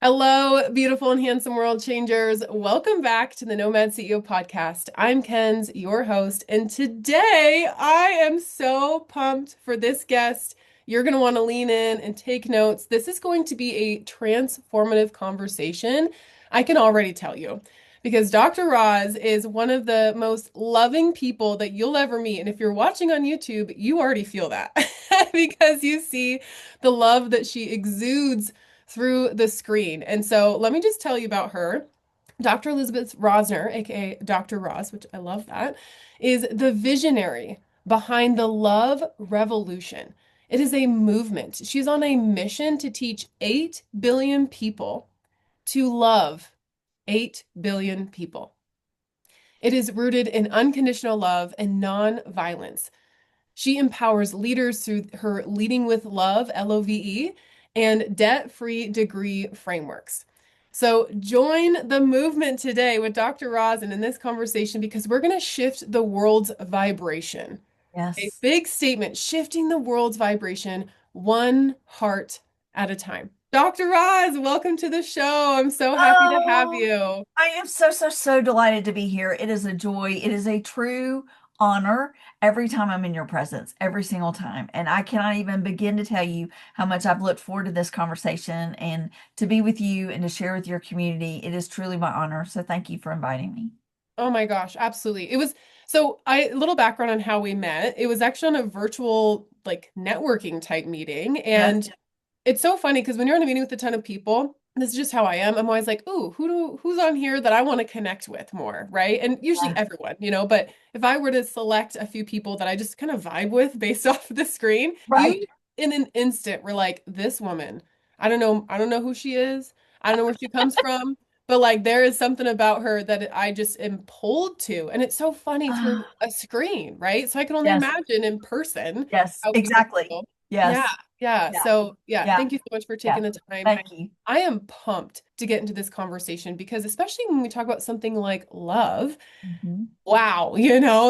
Hello, beautiful and handsome world changers. Welcome back to the Nomad CEO Podcast. I'm Ken's, your host, and today I am so pumped for this guest. You're going to want to lean in and take notes. This is going to be a transformative conversation. I can already tell you because Dr. Roz is one of the most loving people that you'll ever meet. And if you're watching on YouTube, you already feel that because you see the love that she exudes through the screen. And so let me just tell you about her. Dr. Elizabeth Rosner, aka Dr. Roz, which I love that, is the visionary behind the love revolution. It is a movement. She's on a mission to teach 8 billion people to love 8 billion people. It is rooted in unconditional love and non-violence. She empowers leaders through her Leading with Love, LOVE, and debt-free degree frameworks. So join the movement today with Dr. Roz and in this conversation because we're going to shift the world's vibration. A Yes. big statement, shifting the world's vibration one heart at a time. Dr. Roz, welcome to the show. I'm so happy to have Oh, you. I am so delighted to be here. It is a joy. It is a true honor every time I'm in your presence, every single time. And I cannot even begin to tell you how much I've looked forward to this conversation and to be with you and to share with your community. It is truly my honor. So thank you for inviting me. Oh my gosh, absolutely. It was so I a little background on how we met. It was actually on a virtual like networking type meeting. Yes. And it's so funny because when you're in a meeting with a ton of people, this is just how I am. I'm always like, ooh, who's on here that I want to connect with more, right? And usually Yeah. everyone, but if I were to select a few people that I just kind of vibe with based off of the screen, you Right. in an instant were like, this woman, I don't know who she is. I don't know where she comes from. But like there is something about her that I just am pulled to. And it's so funny through Ah, a screen, right? So I can only yes. imagine in person Yes. how people Exactly. feel. Yeah, Yes. yeah. Yeah. So yeah, Yeah. thank you so much for Yeah. taking the time. Thank you. I am pumped to get into this conversation because especially when we talk about something like love, Mhm. wow,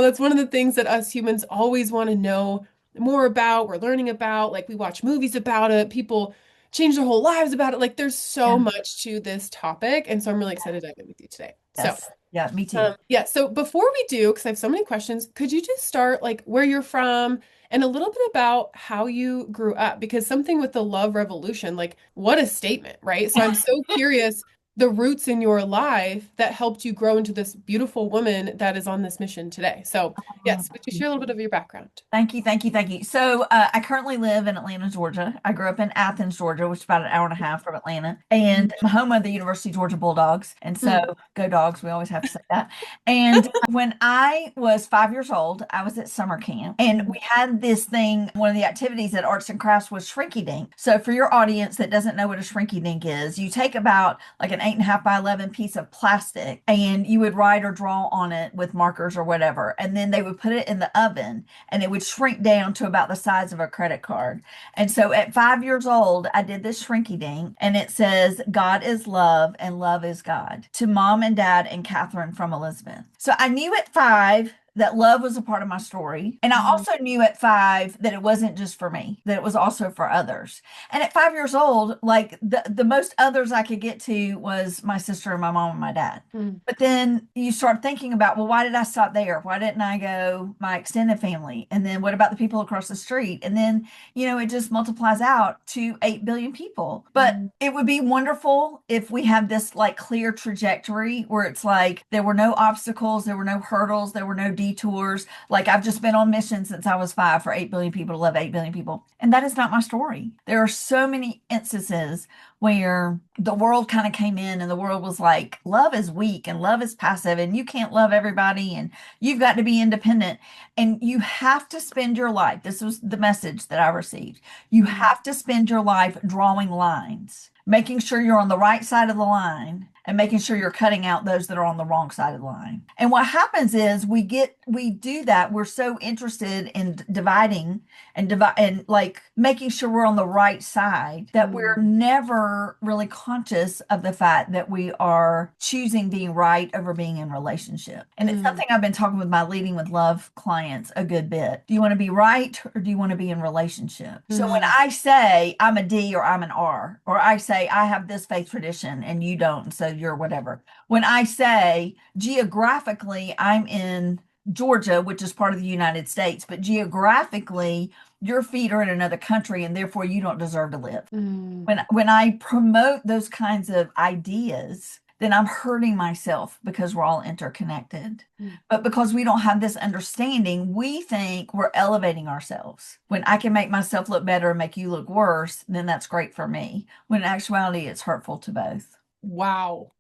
that's one of the things that us humans always want to know more about. We're learning about, like we watch movies about it, people change their whole lives about it. Like there's so Yeah. much to this topic. And so I'm really excited to dive in with you today. So Yes. Yeah. Me too. yeah, so before we do, because I have so many questions, could you just start like where you're from and a little bit about how you grew up? Because something with the love revolution, like what a statement, right? So I'm so curious the roots in your life that helped you grow into this beautiful woman that is on this mission today. So Oh, yes, would you share a little bit of your background? thank you, thank you, thank you. So, I currently live in Atlanta, Georgia. I grew up in Athens, Georgia, which is about an hour and a half from Atlanta, and I'm home of the University of Georgia Bulldogs. And Mm. so, go dogs, we always have to say that. And when I was 5 years old, I was at summer camp, and we had this thing. One of the activities at Arts and Crafts was Shrinky Dink. So, for your audience that doesn't know what a Shrinky Dink is, you take about like an 8.5 by 11 piece of plastic, and you would write or draw on it with markers or whatever, and then they would put it in the oven and it would shrink down to about the size of a credit card. And so at 5 years old, I did this shrinky dink, and it says, God is love and love is God, to mom and dad and Catherine from Elizabeth. So I knew at 5 that love was a part of my story. And I Mhm. also knew at 5 that it wasn't just for me, that it was also for others. And at 5 years old, like the most others I could get to was my sister and my mom and my dad. Mm. But then you start thinking about, well, why did I stop there? Why didn't I go my extended family? And then what about the people across the street? And then, it just multiplies out to 8 billion people. But Mm. it would be wonderful if we have this like clear trajectory where it's like there were no obstacles, there were no hurdles, there were no detours. Like I've just been on mission since I was 5 for 8 billion people to love 8 billion people. And that is not my story. There are so many instances where the world kind of came in and the world was like, love is weak and love is passive and you can't love everybody and you've got to be independent and you have to spend your life. This was the message that I received. You Mm. have to spend your life drawing lines, making sure you're on the right side of the line and making sure you're cutting out those that are on the wrong side of the line. And what happens is we do that. We're so interested in dividing and like making sure we're on the right side that we're never really conscious of the fact that we are choosing being right over being in relationship. And it's something I've been talking with my Leading with Love clients a good bit. Do you want to be right or do you want to be in relationship? So when I say I'm a D or I'm an R, or I say I have this faith tradition and you don't, so you're whatever. When I say geographically I'm in Georgia, which is part of the United States, but geographically your feet are in another country and therefore you don't deserve to live. When I promote those kinds of ideas, then I'm hurting myself because we're all interconnected. But because we don't have this understanding, we think we're elevating ourselves. When I can make myself look better and make you look worse, then that's great for me. When in actuality, it's hurtful to both. Wow.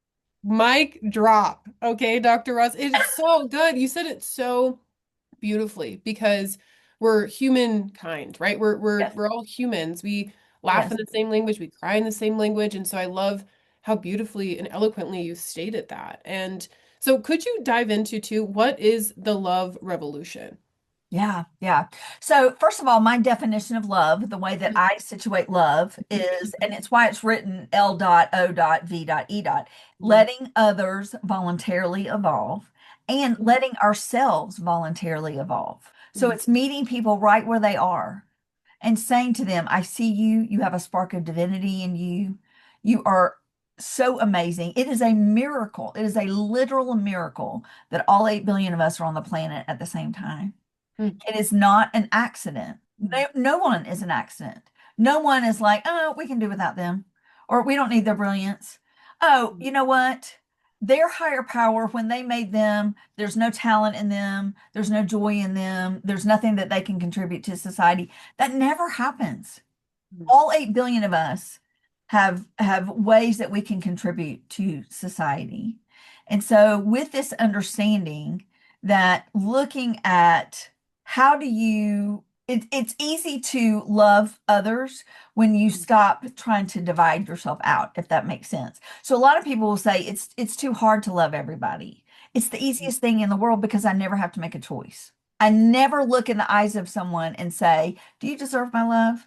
Mic drop. Okay, Dr. Ross. It's so good. You said it so beautifully because we're humankind, right? Yes. We're all humans. We laugh in Yes. the same language, we cry in the same language. And so I love how beautifully and eloquently you stated that. And so could you dive into too, what is the love revolution? Yeah, yeah. So, first of all, my definition of love, the way that I situate love is, and it's why it's written L.O.V.E. Letting others voluntarily evolve and letting ourselves voluntarily evolve. So, it's meeting people right where they are and saying to them, I see you, you have a spark of divinity in you. You are so amazing. It is a miracle. It is a literal miracle that all 8 billion of us are on the planet at the same time. It is not an accident. No one is an accident. No one is like, oh, we can do without them, or we don't need their brilliance. Oh, you know what? Their higher power, when they made them, there's no talent in them, there's no joy in them, there's nothing that they can contribute to society. That never happens. All 8 billion of us have ways that we can contribute to society. And so with this understanding that looking at how do you it's easy to love others when you stop trying to divide yourself out, if that makes sense. So a lot of people will say it's too hard to love everybody. It's the easiest thing in the world because I never have to make a choice. I never look in the eyes of someone and say, do you deserve my love?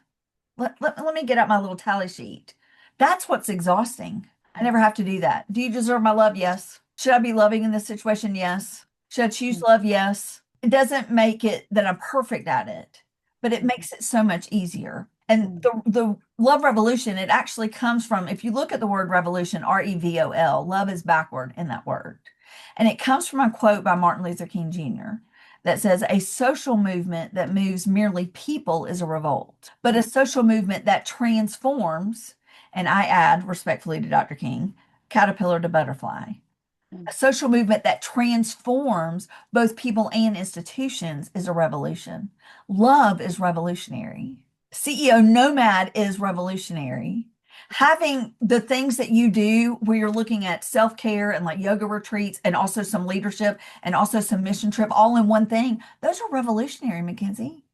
Let me get out my little tally sheet. That's what's exhausting. I never have to do that. Do you deserve my love? Yes. Should I be loving in this situation? Yes. Should I choose love? Yes. It doesn't make it that I'm perfect at it, but it makes it so much easier. And the love revolution, it actually comes from, if you look at the word revolution, REVOL, love is backward in that word. And it comes from a quote by Martin Luther King Jr. that says, a social movement that moves merely people is a revolt, but a social movement that transforms, and I add respectfully to Dr. King, caterpillar to butterfly. A social movement that transforms both people and institutions is a revolution. Love is revolutionary. CEO Nomad is revolutionary. Having the things that you do where you're looking at self-care and like yoga retreats and also some leadership and also some mission trip all in one thing, those are revolutionary, Mackenzie,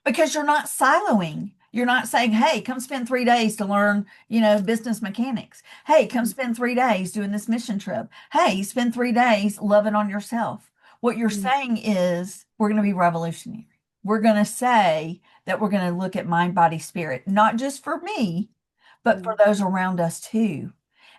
because you're not siloing. You're not saying, hey, come spend 3 days to learn, business mechanics. Hey, come spend 3 days doing this mission trip. Hey, spend 3 days loving on yourself. What you're saying is we're going to be revolutionary. We're going to say that we're going to look at mind, body, spirit, not just for me, but for those around us too.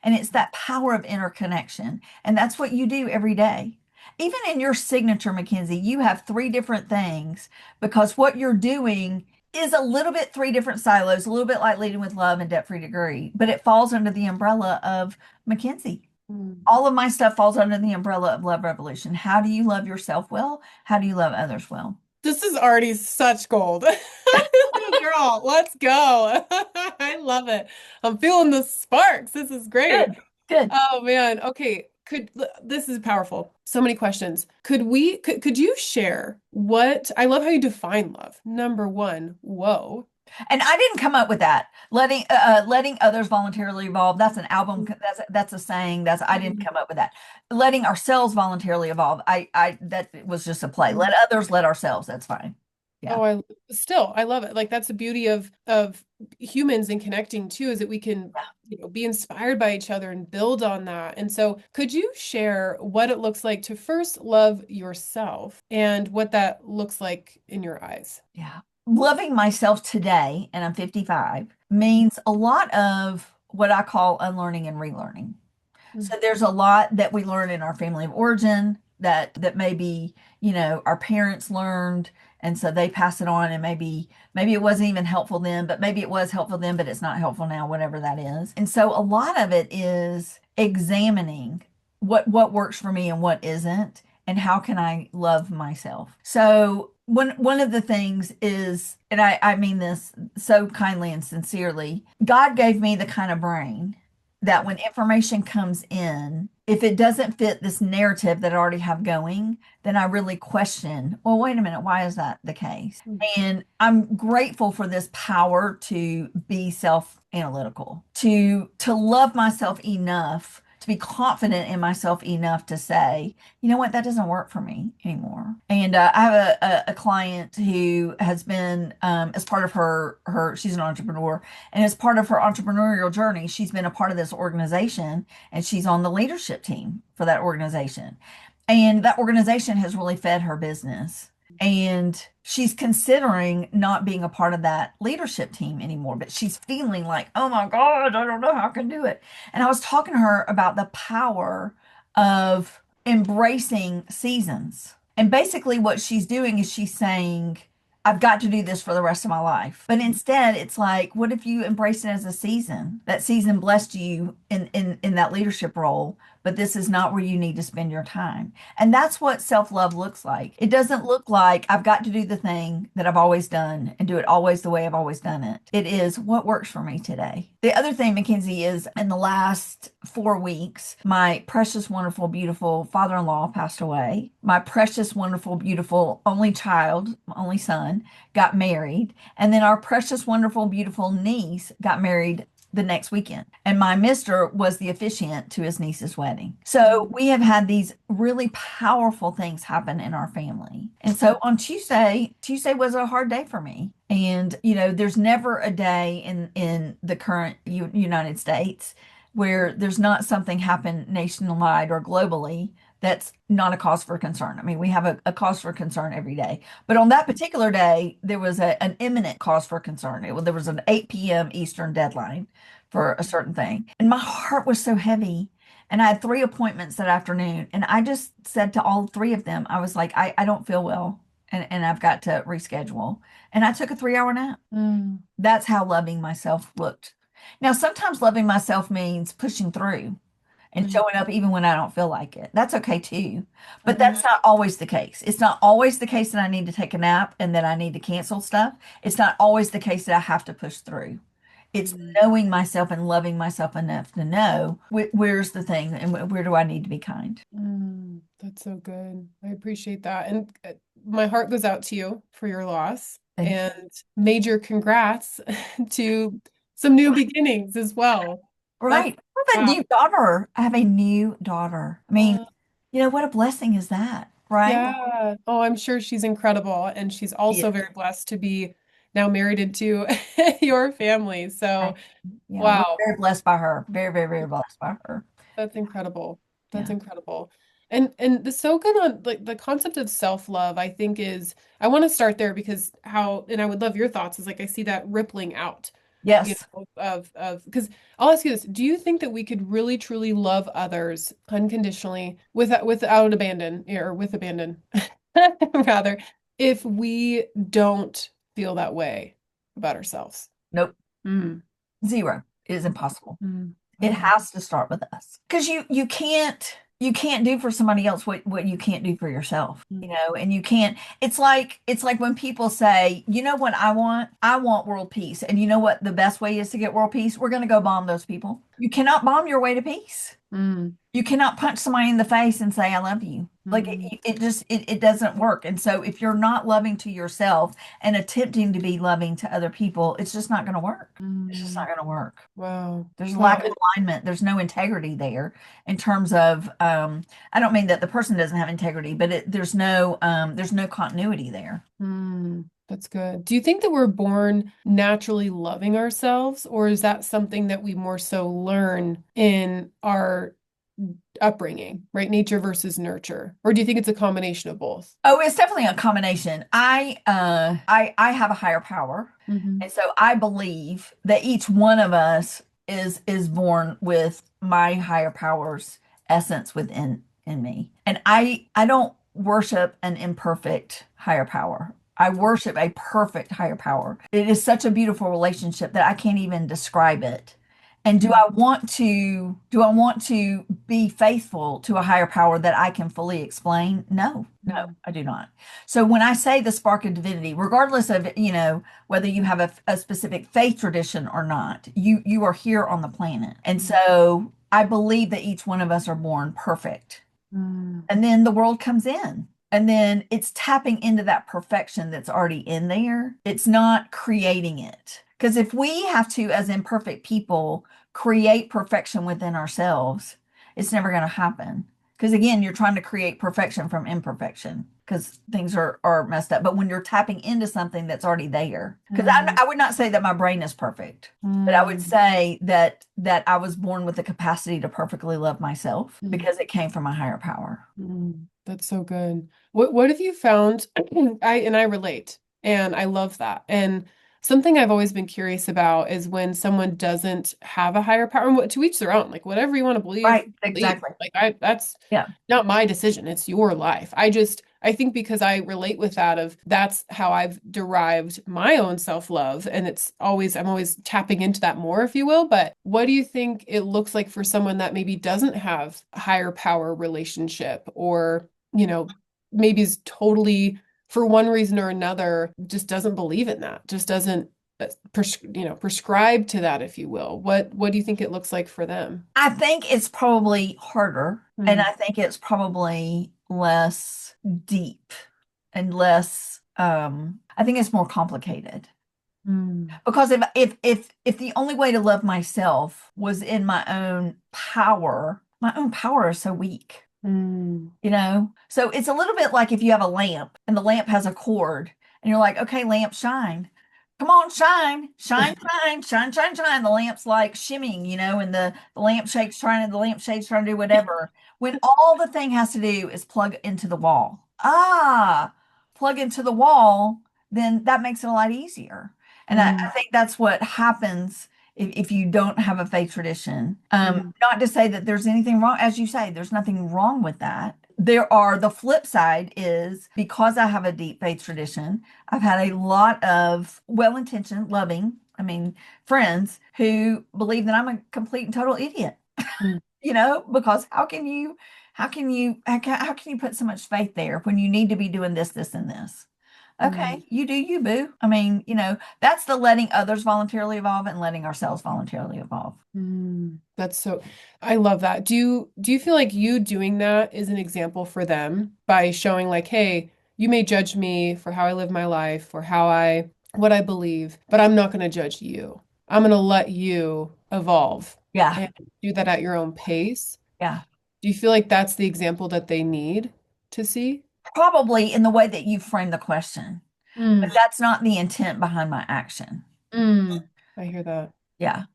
And it's that power of interconnection. And that's what you do every day. Even in your signature, Mackenzie, you have 3 different things because what you're doing is a little bit 3 different silos, a little bit like Leading with Love and Debt Free Degree, but it falls under the umbrella of Mackenzie. All of my stuff falls under the umbrella of Love Revolution. How do you love yourself well? How do you love others well? This is already such gold. Girl, let's go. I love it. I'm feeling the sparks. This is great. Good, good. Oh man. Okay. This is powerful. So many questions. Could you share I love how you define love. Number one, whoa. And I didn't come up with that. Letting others voluntarily evolve. That's an album. That's a saying. I didn't come up with that. Letting ourselves voluntarily evolve. That was just a play. Let others, let ourselves. That's fine. Yeah. Oh, I love it. Like that's the beauty of humans and connecting too, is that we can, be inspired by each other and build on that. And so, could you share what it looks like to first love yourself and what that looks like in your eyes? Yeah. Loving myself today, and I'm 55, means a lot of what I call unlearning and relearning. Mm. So there's a lot that we learn in our family of origin that maybe, our parents learned, and so they pass it on, and maybe it wasn't even helpful then, but maybe it was helpful then, but it's not helpful now, whatever that is. And so a lot of it is examining what works for me and what isn't, and how can I love myself. So one of the things is, and I mean this so kindly and sincerely, God gave me the kind of brain that when information comes in, if it doesn't fit this narrative that I already have going, then I really question, well, wait a minute, why is that the case? Mm. And I'm grateful for this power to be self-analytical, to love myself enough, to be confident in myself enough to say, you know what, that doesn't work for me anymore. And I have a client who has been, as part of her, she's an entrepreneur, and as part of her entrepreneurial journey, she's been a part of this organization, and she's on the leadership team for that organization. And that organization has really fed her business. And she's considering not being a part of that leadership team anymore, but she's feeling like, oh my God, I don't know how I can do it. And I was talking to her about the power of embracing seasons. And basically, what she's doing is she's saying, I've got to do this for the rest of my life. But instead, it's like, what if you embrace it as a season? That season blessed you in that leadership role, but this is not where you need to spend your time. And that's what self-love looks like. It doesn't look like I've got to do the thing that I've always done and do it always the way I've always done it. It is what works for me today. The other thing, Mackenzie, is in the last 4 weeks, my precious, wonderful, beautiful father-in-law passed away. My precious, wonderful, beautiful only child, only son, got married. And then our precious, wonderful, beautiful niece got married the next weekend. And my mister was the officiant to his niece's wedding. So we have had these really powerful things happen in our family. And so on Tuesday was a hard day for me. And, there's never a day in the current United States where there's not something happen nationwide or globally that's not a cause for concern. I mean, we have a cause for concern every day. But on that particular day, there was an imminent cause for concern. There was an 8 p.m. Eastern deadline for a certain thing. And my heart was so heavy. And I had 3 appointments that afternoon. And I just said to all three of them, I was like, I don't feel well. And I've got to reschedule. And I took a 3 hour nap. That's how loving myself looked. Now, sometimes loving myself means pushing through and showing up even when I don't feel like it. That's okay too. But that's not always the case. It's not always the case that I need to take a nap and that I need to cancel stuff. It's not always the case that I have to push through. It's knowing myself and loving myself enough to know where's the thing and where do I need to be kind. That's so good. I appreciate that. And my heart goes out to you for your loss. Thank you. And major congrats to some new beginnings as well. Right. I have a Wow. new daughter. I have a new daughter. I mean, what a blessing is that, right? Yeah. Oh, I'm sure she's incredible. And she's also Yeah. very blessed to be now married into your family. So, Yeah, we're wow. very blessed by her. Very, very, very blessed by her. That's incredible. That's Yeah. incredible. And the so good on like the concept of self-love, I think is I want to start there because how and I would love your thoughts is like I see that rippling out, Yes. of because I'll ask you this, do you think that we could really truly love others unconditionally without abandon or with abandon rather if we don't feel that way about ourselves? Nope. Mm. Zero. It is impossible. Mm. It has to start with us. Because you can't do for somebody else what you can't do for yourself, and you can't, it's like when people say, you know what I want world peace. And you know what the best way is to get world peace? We're going to go bomb those people. You cannot bomb your way to peace. Mm. You cannot punch somebody in the face and say, I love you. Like it doesn't work. And so if you're not loving to yourself and attempting to be loving to other people, it's just not going to work. It's just not going to work. Wow. There's a Wow. lack of alignment. There's no integrity there in terms of, I don't mean that the person doesn't have integrity, but there's no continuity there. That's good. Do you think that we're born naturally loving ourselves, or is that something that we more so learn in our upbringing, right? Nature versus nurture? Or do you think it's a combination of both? Oh, it's definitely a combination. I have a higher power, Hmm. and so I believe that each one of us is born with my higher power's essence within in me. And I don't worship an imperfect higher power. I worship a perfect higher power. It is such a beautiful relationship that I can't even describe it. And do I want to be faithful to a higher power that I can fully explain? No, no, Hmm. I do not. So when I say the spark of divinity, regardless of, whether you have a specific faith tradition or not, you are here on the planet. And so I believe that each one of us are born perfect. Mm. And then the world comes in. And then it's tapping into that perfection that's already in there. It's not creating it. Because if we have to, as imperfect people, create perfection within ourselves, it's never going to happen. Because again, you're trying to create perfection from imperfection because things are messed up. But when you're tapping into something that's already there, because Mm. I would not say that my brain is perfect, but I would Mm. say that I was born with the capacity to perfectly love myself Mm. because it came from a higher power. Mm. That's so good. What have you found? I relate, and I love that. And something I've always been curious about is when someone doesn't have a higher power, and what to each their own. Like whatever you want to believe, Right, believe. exactly. Like that's Yeah. not my decision. It's your life. I think because I relate with that of that's how I've derived my own self-love. And I'm always tapping into that more, if you will. But what do you think it looks like for someone that maybe doesn't have a higher power relationship or, you know, maybe is totally for one reason or another, just doesn't believe in that, just doesn't prescribe to that, if you will. What do you think it looks like for them? I think it's probably harder, and Mm. I think it's probably less deep and less I think it's more complicated. Mm. Because if the only way to love myself was in my own power is so weak, Mm. you know? So it's a little bit like if you have a lamp and the lamp has a cord and you're like, okay, lamp, shine. Come on, shine, shine, shine, shine, shine, shine. The lamp's like shimming, and the the lampshade's trying to do whatever. When all the thing has to do is plug into the wall. Plug into the wall, then that makes it a lot easier. And I Mm. think that's what happens if you don't have a faith tradition. Mm. Not to say that there's anything wrong, as you say, there's nothing wrong with that. The flip side is because I have a deep faith tradition, I've had a lot of well-intentioned, loving, friends who believe that I'm a complete and total idiot, Mm. because how can you put so much faith there when you need to be doing this, this, and this? Mm. Okay, you do you, boo. That's the letting others voluntarily evolve and letting ourselves voluntarily evolve. That's so, I love that. Do you feel like you doing that is an example for them by showing like, hey, you may judge me for how I live my life or what I believe, but I'm not going to judge you. I'm going to let you evolve Yeah, and do that at your own pace. yeah. Do you feel like that's the example that they need to see? Probably in the way that you frame the question, but Mm. that's not the intent behind my action. Mm. I hear that. Yeah. I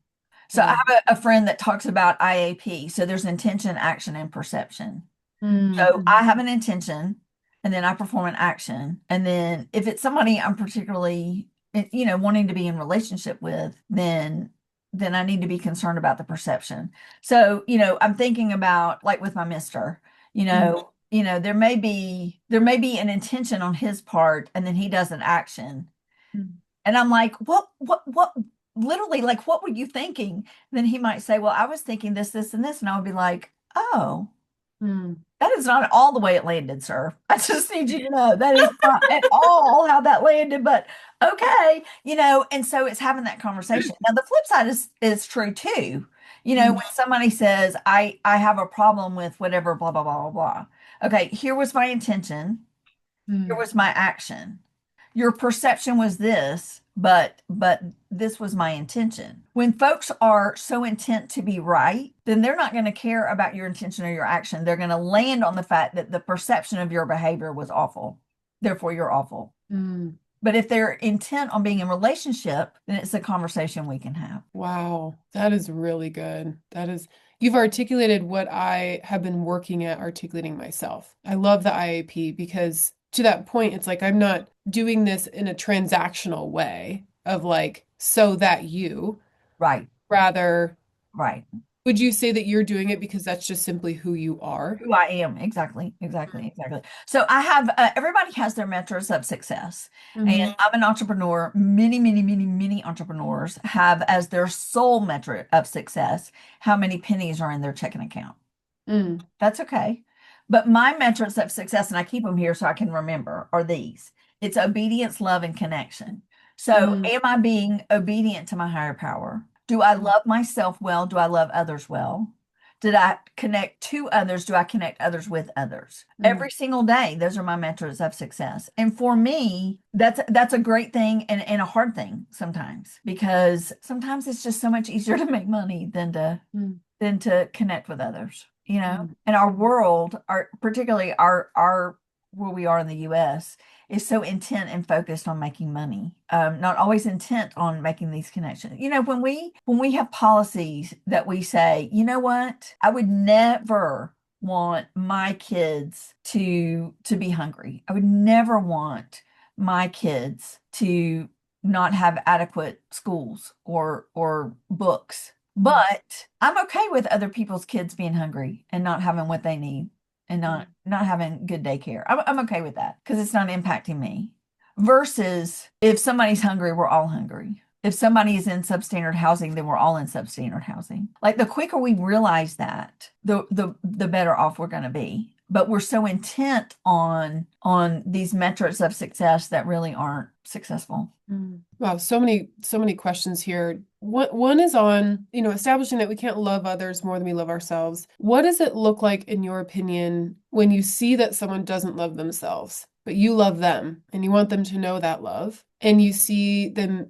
So I love have a friend that talks about IAP. So there's intention, action, and perception. Mm. So I have an intention and then I perform an action. And then if it's somebody I'm particularly, wanting to be in relationship with, then I need to be concerned about the perception. So, I'm thinking about like with my mister, Mm. there may be an intention on his part and then he does an action. Mm. And I'm like, what, literally, like, what were you thinking? Then he might say, well, I was thinking this, this, and this. And I would be like, oh, Mm. that is not all the way it landed, sir. I just need you to know that is not at all how that landed, but okay, and so it's having that conversation. Now, the flip side is true too. Mm. When somebody says, I have a problem with whatever, blah, blah, blah, blah, blah. Okay, here was my intention. Here Mm. was my action. Your perception was this, but this was my intention. When folks are so intent to be right, then they're not going to care about your intention or your action. They're going to land on the fact that the perception of your behavior was awful. Therefore, you're awful. Mm. But if they're intent on being in relationship, then it's a conversation we can have. Wow, that is really good. You've articulated what I have been working at articulating myself. I love the IAP because to that point, it's like I'm not doing this in a transactional way of like, so that you, Right, rather, right. would you say that you're doing it because that's just simply who you are? Who I am. Exactly, exactly, exactly. So I have, everybody has their metrics of success. Mm-hmm. And I'm an entrepreneur. Many, many, many, many entrepreneurs have as their sole metric of success how many pennies are in their checking account. Mm, That's okay. But my metrics of success, and I keep them here so I can remember, are these. It's obedience, love, and connection. So, mm, am I being obedient to my higher power? Do I love myself well? Do I love others well? Did I connect to others? Do I connect others with others? mm, Every single day, those are my metrics of success. And for me, that's a great thing and a hard thing sometimes because sometimes it's just so much easier to make money mm, than to connect with others, you know? mm, And our world, particularly our where we are in the US, is so intent and focused on making money, not always intent on making these connections. You know, when we have policies that we say, you know what, I would never want my kids to be hungry. I would never want my kids to not have adequate schools or books. mm, But I'm okay with other people's kids being hungry and not having what they need and mm, not having good daycare. I'm okay with that because it's not impacting me. Versus if somebody's hungry, we're all hungry. If somebody is in substandard housing, then we're all in substandard housing. Like the quicker we realize that, the better off we're going to be. But we're so intent on these metrics of success that really aren't successful. mm. Wow, so many questions here. One is on, establishing that we can't love others more than we love ourselves. What does it look like, in your opinion, when you see that someone doesn't love themselves, but you love them and you want them to know that love, and you see them,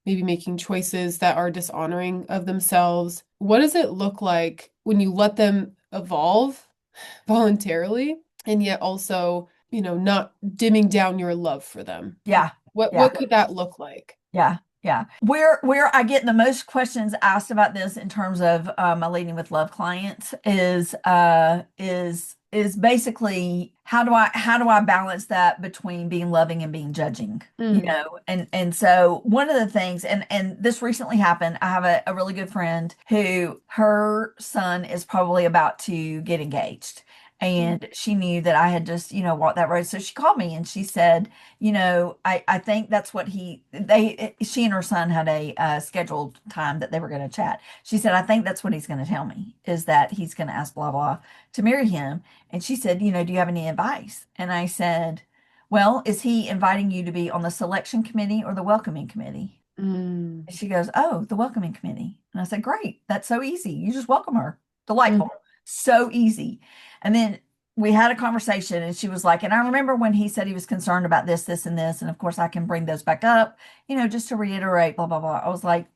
maybe making choices that are dishonoring of themselves? What does it look like when you let them evolve voluntarily and yet also, not dimming down your love for them? Yeah. What Yeah. could that look like? Yeah, yeah. Where I get the most questions asked about this in terms of my leading with love clients is basically how do I balance that between being loving and being judging, you Mm, know? And so one of the things, and this recently happened, I have a really good friend who her son is probably about to get engaged. mm, And she knew that I had just, walked that road. So she called me and she said, I think that's what she and her son had a scheduled time that they were going to chat. She said, I think that's what he's going to tell me is that he's going to ask blah, blah to marry him. And she said, do you have any advice? And I said, well, is he inviting you to be on the selection committee or the welcoming committee? mm, And she goes, oh, the welcoming committee. And I said, great. That's so easy. You just welcome her. mm, Delightful. So easy. And then we had a conversation and she was like, and I remember when he said he was concerned about this, this, and this. And of course, I can bring those back up, just to reiterate, blah, blah, blah. I was like,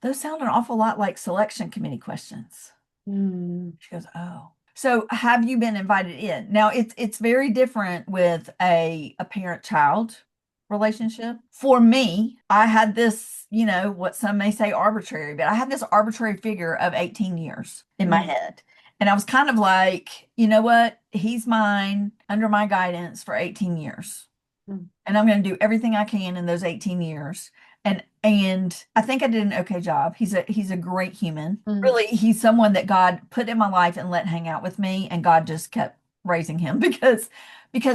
those sound an awful lot like selection committee questions. mm, She goes, oh. So have you been invited in? Now it's very different with a parent-child relationship. For me, I had this, what some may say arbitrary, but I had this arbitrary figure of 18 years in my mm, head. And I was kind of like, you know what? He's mine under my guidance for 18 years. mm, And I'm going to do everything I can in those 18 years. And I think I did an okay job. He's a great human. mm, Really, he's someone that God put in my life and let hang out with me, and God just kept raising him because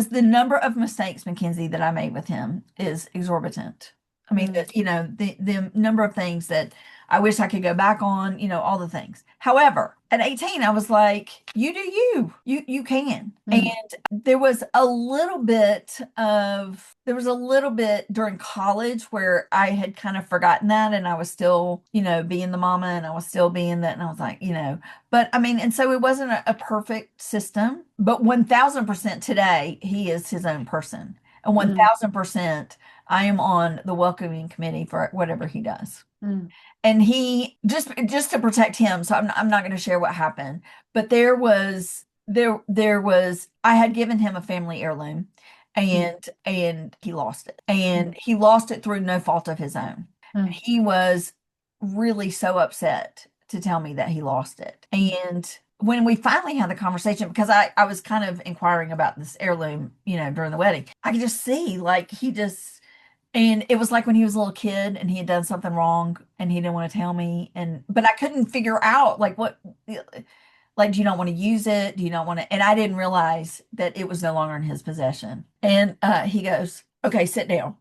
the number of mistakes, Mackenzie, that I made with him is exorbitant. I mean, mm, the number of things that I wish I could go back on, all the things. However, at 18, I was like, you do you. You can. And mm, there was a little bit during college where I had kind of forgotten that and I was still, being the mama and I was still being that. And I was like, but I mean, and so it wasn't a perfect system, but 1000% today, he is his own person. And mm, 1000% I am on the welcoming committee for whatever he does. mm, And he just to protect him, so I'm not going to share what happened, but there was I had given him a family heirloom and he lost it. And he lost it through no fault of his own. Mm. He was really so upset to tell me that he lost it. And when we finally had the conversation, because I was kind of inquiring about this heirloom, during the wedding, I could just see like and it was like when he was a little kid and he had done something wrong and he didn't want to tell me. But I couldn't figure out like like, do you not want to use it? Do you not want to? And I didn't realize that it was no longer in his possession. And he goes, okay, sit down.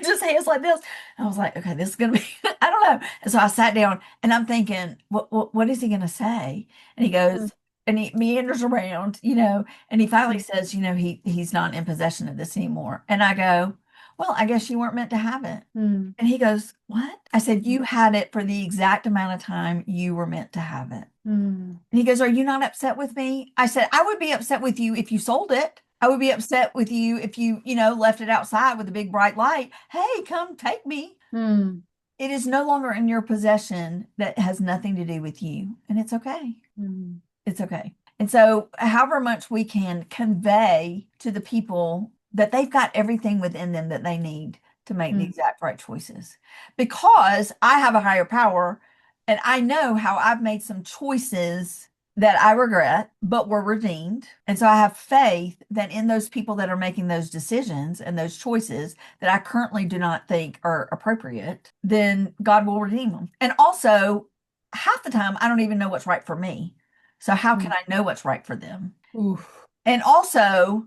Just hands like this. I was like, okay, this is gonna be, I don't know. And so I sat down and I'm thinking, what is he gonna say? And he goes, and he meanders around, and he finally says, he's not in possession of this anymore. And I go, well, I guess you weren't meant to have it. Mm. And he goes, what? I said, you had it for the exact amount of time you were meant to have it. Mm. And he goes, are you not upset with me? I said, I would be upset with you if you sold it. I would be upset with you if you, left it outside with a big bright light. Hey, come take me. Mm. It is no longer in your possession. That has nothing to do with you. And it's okay. Mm. It's okay. And so however much we can convey to the people that they've got everything within them that they need to make the exact right choices. Because I have a higher power and I know how I've made some choices that I regret, but were redeemed. And so I have faith that in those people that are making those decisions and those choices that I currently do not think are appropriate, then God will redeem them. And also, half the time, I don't even know what's right for me. So how can I know what's right for them? Oof. And also,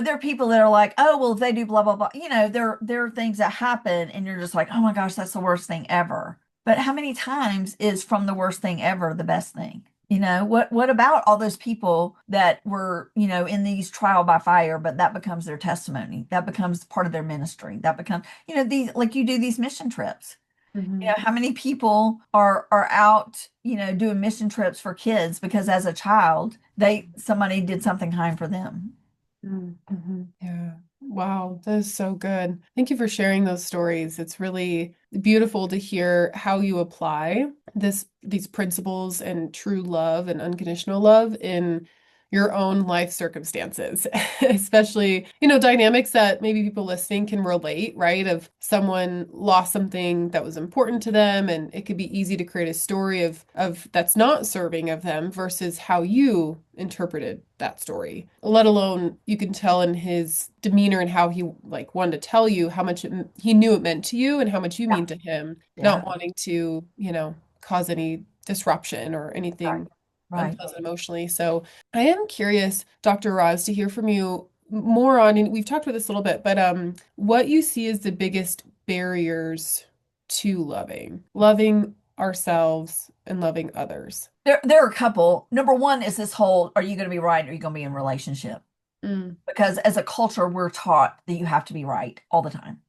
there are people that are like, oh, well, if they do blah, blah, blah, there are things that happen and you're just like, oh my gosh, that's the worst thing ever. But how many times is from the worst thing ever the best thing? What about all those people that were, in these trial by fire, but that becomes their testimony. That becomes part of their ministry. That becomes, these, like you do these mission trips. Mm-hmm. How many people are out, doing mission trips for kids because as a child, somebody did something kind for them. Mm-hmm. Yeah. Wow, that is so good. Thank you for sharing those stories. It's really beautiful to hear how you apply these principles and true love and unconditional love in your own life circumstances, especially, dynamics that maybe people listening can relate, right? Of someone lost something that was important to them, and it could be easy to create a story of that's not serving of them versus how you interpreted that story. Let alone you can tell in his demeanor and how he like wanted to tell you how much he knew it meant to you and how much you Yeah. mean to him, Yeah. not wanting to, cause any disruption or Right. anything Right. unpleasant emotionally. So I am curious, Dr. Roz, to hear from you more on, and we've talked about this a little bit, but what you see as the biggest barriers to loving ourselves and loving others. There are a couple. Number one is this whole, are you going to be right? Or are you going to be in relationship? Mm. Because as a culture, we're taught that you have to be right all the time.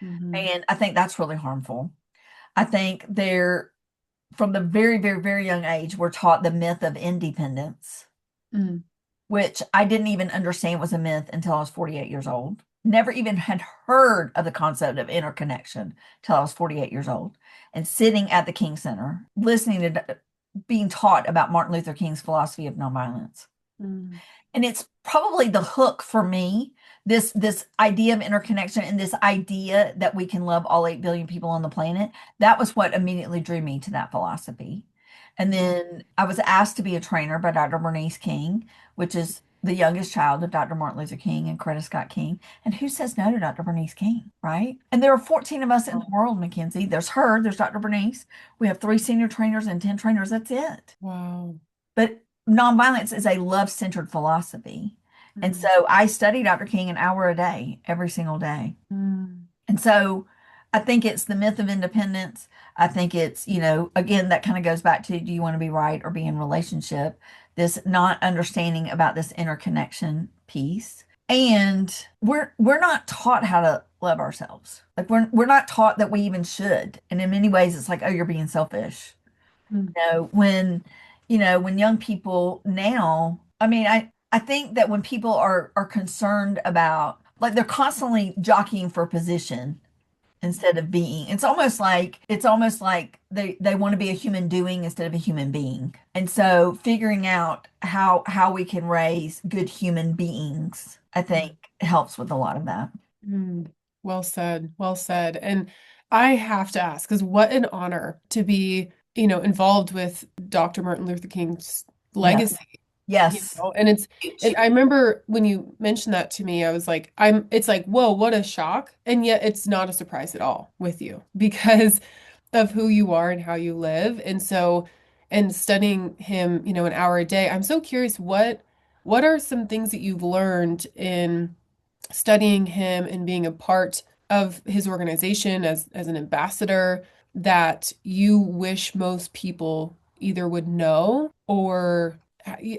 Mm-hmm. And I think that's really harmful. I think from the very, very, very young age, we're taught the myth of independence, Mm. which I didn't even understand was a myth until I was 48 years old. Never even had heard of the concept of interconnection till I was 48 years old. And sitting at the King Center, listening to being taught about Martin Luther King's philosophy of nonviolence. Mm. And it's probably the hook for me, this idea of interconnection and this idea that we can love all 8 billion people on the planet. That was what immediately drew me to that philosophy. And then I was asked to be a trainer by Dr. Bernice King, which is the youngest child of Dr. Martin Luther King and Coretta Scott King. And who says no to Dr. Bernice King, right? And there are 14 of us in the world, Mackenzie. There's her, there's Dr. Bernice. We have 3 senior trainers and 10 trainers. That's it. Wow. But nonviolence is a love-centered philosophy. And Mm. so I study Dr. King an hour a day, every single day. Mm. And so I think it's the myth of independence. I think it's, again, that kind of goes back to, do you want to be right or be in relationship? This not understanding about this interconnection piece. And we're not taught how to love ourselves. Like we're not taught that we even should. And in many ways, it's like, oh, you're being selfish. Mm. When young people now, I mean, I think that when people are concerned about, like, they're constantly jockeying for position instead of being. It's almost like they want to be a human doing instead of a human being. And so figuring out how we can raise good human beings, I think helps with a lot of that. Mm, well said. Well said. And I have to ask, because what an honor to be, involved with Dr. Martin Luther King's Yeah. legacy, Yes. and I remember when you mentioned that to me, I was like, it's like, whoa, what a shock. And yet it's not a surprise at all with you because of who you are and how you live. And so, and studying him, an hour a day, I'm so curious, what are some things that you've learned in studying him and being a part of his organization as an ambassador that you wish most people either would know or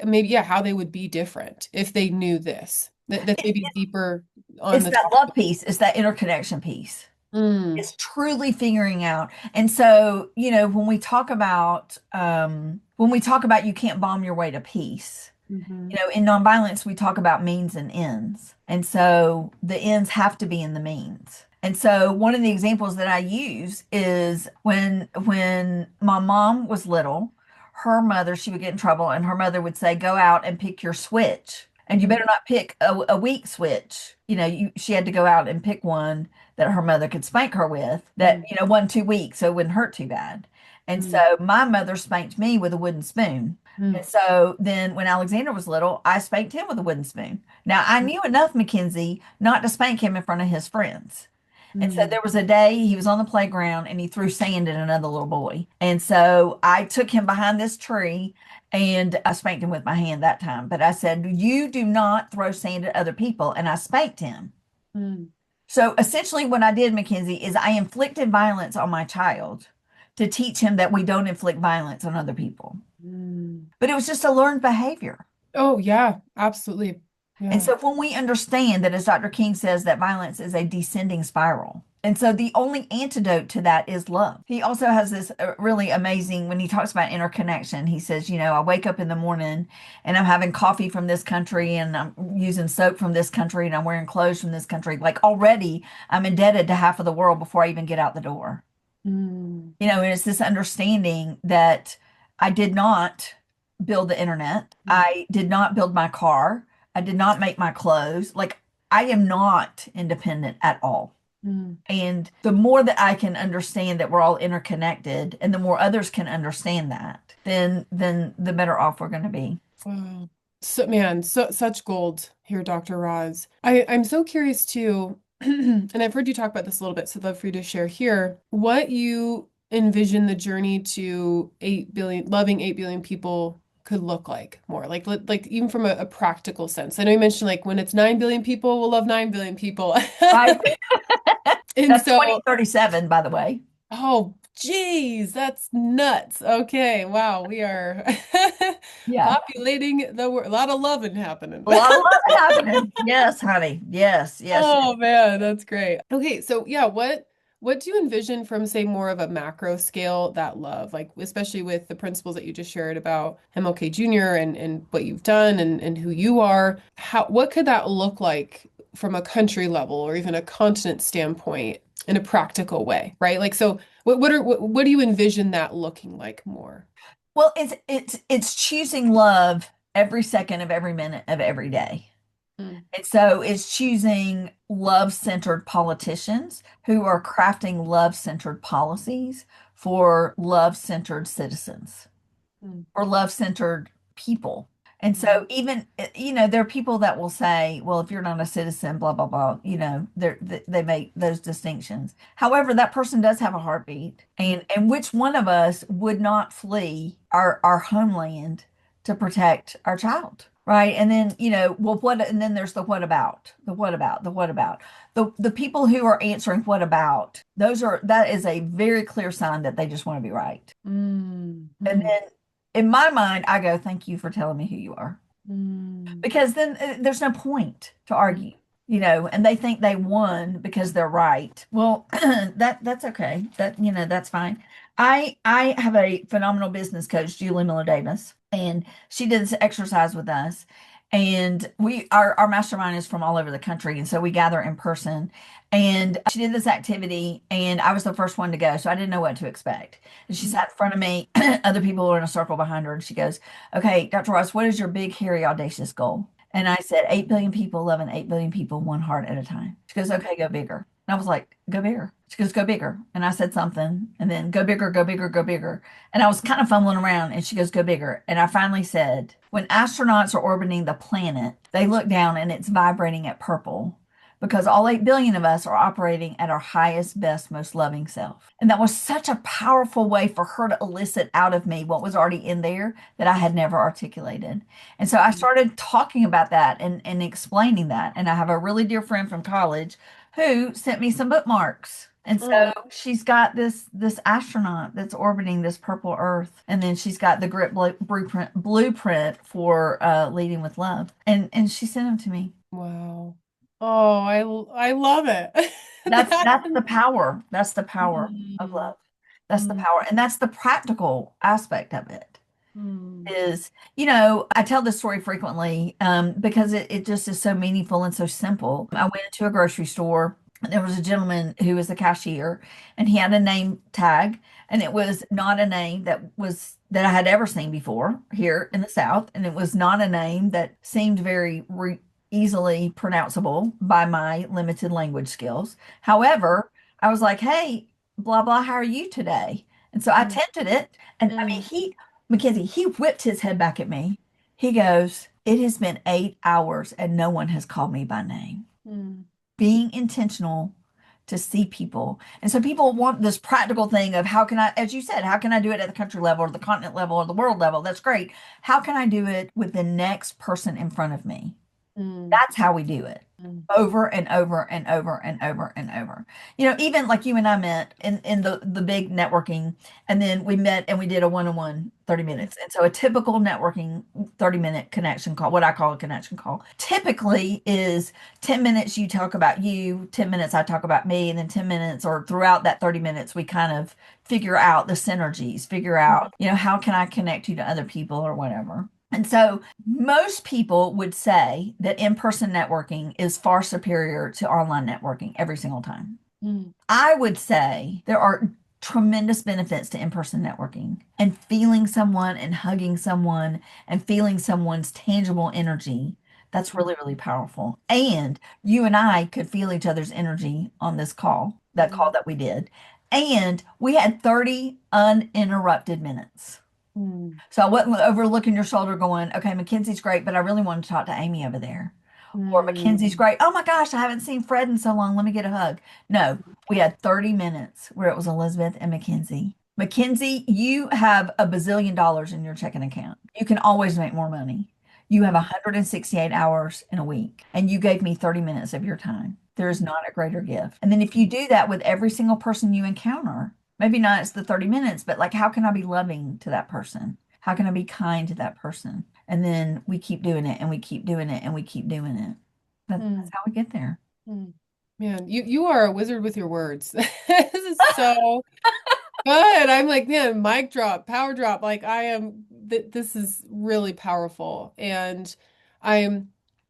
maybe how they would be different if they knew this that's maybe deeper on It's the that topic. love piece, it's that interconnection piece. Mm, It's truly figuring out. And so, when we talk about you can't bomb your way to peace, mhm, in nonviolence, we talk about means and ends. And so the ends have to be in the means. And so one of the examples that I use is when my mom was little, her mother, she would get in trouble and her mother would say, go out and pick your switch. And you better not pick a weak switch. She had to go out and pick one that her mother could spank her with that, mm, wasn't too weak, so it wouldn't hurt too bad. And mm, so my mother spanked me with a wooden spoon. And mm, so then when Alexander was little, I spanked him with a wooden spoon. Now I knew enough Mackenzie not to spank him in front of his friends. And so mm, there was a day he was on the playground and he threw sand at another little boy. And so I took him behind this tree and I spanked him with my hand that time. But I said, you do not throw sand at other people. And I spanked him. mm, So essentially, what I did, Mackenzie, is I inflicted violence on my child to teach him that we don't inflict violence on other people. mm. But it was just a learned behavior. Oh yeah, absolutely. And Yeah. so when we understand that, as Dr. King says, that violence is a descending spiral. And so the only antidote to that is love. He also has this really amazing, when he talks about interconnection, he says, I wake up in the morning and I'm having coffee from this country and I'm using soap from this country and I'm wearing clothes from this country. Like already I'm indebted to half of the world before I even get out the door. Mm, And it's this understanding that I did not build the internet. mm, I did not build my car. I did not make my clothes. Like I am not independent at all. mm. And the more that I can understand that we're all interconnected and the more others can understand that, then the better off we're going to be. Wow. So man, such gold here, Dr. Roz. I'm so curious too, and I've heard you talk about this a little bit, so I'd love for you to share here what you envision the journey to 8 billion, loving 8 billion people could look like more. Like even from a practical sense. I know you mentioned like when it's 9 billion people, we'll love 9 billion people. Right? And That's so 2037, by the way. oh, geez, that's nuts. Okay, wow, we are Yeah. populating the world. A lot of loving happening. A lot of love happening. Yes, honey. Yes, yes, yes. Oh man, that's great. Okay, so yeah, what do you envision from say more of a macro scale that love, like especially with the principles that you just shared about MLK Jr. and what you've done and who you are? What could that look like from a country level or even a continent standpoint in a practical way, right? Like so what do you envision that looking like more? Well, it's choosing love every second of every minute of every day. Mm, And so it's choosing love-centered politicians who are crafting love-centered policies for love-centered citizens mm, or love-centered people. And mm, so even, there are people that will say, well, if you're not a citizen, blah, blah, blah, they make those distinctions. However, that person does have a heartbeat. mm, And which one of us would not flee our homeland to protect our child? Right. And then, well, and then there's the what about, the what about, the what about. The people who are answering what about, that is a very clear sign that they just want to be right. mm, And mm, then in my mind, I go, thank you for telling me who you are. mm, Because then there's no point to mm, argue, and they think they won because they're right. Well, that's okay. That's fine. I have a phenomenal business coach, Julie Miller Davis, and she did this exercise with us. And our mastermind is from all over the country, and so we gather in person. And she did this activity, and I was the first one to go, so I didn't know what to expect. And she mm, sat in front of me, other people were in a circle behind her, and she goes, okay, Dr. Ross, what is your big, hairy, audacious goal? And I said, 8 billion people loving 8 billion people, one heart at a time. She goes, okay, go bigger. And I was like, go bigger. She goes, go bigger. And I said something, and then go bigger, go bigger, go bigger. And I was kind of fumbling around, and she goes, go bigger. And I finally said, when astronauts are orbiting the planet, they look down and it's vibrating at purple because all 8 billion of us are operating at our highest, best, most loving self. And that was such a powerful way for her to elicit out of me what was already in there that I had never articulated. And so I started talking about that and explaining that. And I have a really dear friend from college who sent me some bookmarks. And so Oh, she's got this astronaut that's orbiting this purple Earth, and then she's got the grit blueprint for leading with love, and she sent them to me. wow. Oh, I love it. That. That's the power. That's the power of Mm, love. That's the mm, power, and that's the practical aspect of it. mm, Is, I tell this story frequently because it just is so meaningful and so simple. I went into a grocery store, and there was a gentleman who was the cashier, and he had a name tag, and it was not a name that I had ever seen before here in the South, and it was not a name that seemed very easily pronounceable by my limited language skills. However, I was like, "Hey, blah blah, how are you today?" And so I mm, attempted it, and I mean, mm, Mackenzie, he whipped his head back at me. He goes, it has been 8 hours and no one has called me by name. mm, Being intentional to see people. And so people want this practical thing of how can I, as you said, how can I do it at the country level or the continent level or the world level? That's great. How can I do it with the next person in front of me? mm, That's how we do it mm, over and over and over and over and over. Even like you and I met in the big networking, and then we met and we did a one-on-one 30 minutes. And so a typical networking 30-minute connection call, what I call a connection call, typically is 10 minutes you talk about you, 10 minutes I talk about me, and then 10 minutes or throughout that 30 minutes we kind of figure out the synergies, figure out, how can I connect you to other people or whatever. And so most people would say that in-person networking is far superior to online networking every single time. mm, I would say there are tremendous benefits to in-person networking, and feeling someone and hugging someone and feeling someone's tangible energy. That's really, really powerful. And you and I could feel each other's energy on this call, that call mm, that we did. And we had 30 uninterrupted minutes. mm, So I wasn't over looking your shoulder going, okay, Mackenzie's great, but I really want to talk to Amy over there. Or Mackenzie's mm, great. Oh my gosh, I haven't seen Fred in so long. Let me get a hug. No, we had 30 minutes where it was Elizabeth and Mackenzie. Mackenzie, you have a bazillion dollars in your checking account. You can always make more money. You have mm, 168 hours in a week, and you gave me 30 minutes of your time. There is not a greater gift. And then if you do that with every single person you encounter, maybe not it's the 30 minutes, but like, how can I be loving to that person? How can I be kind to that person? And then we keep doing it and we keep doing it and we keep doing it. That's mm, how we get there. mm. Man, you are a wizard with your words. This is so good. I'm like, man, mic drop, power drop. Like I am this is really powerful. And I'm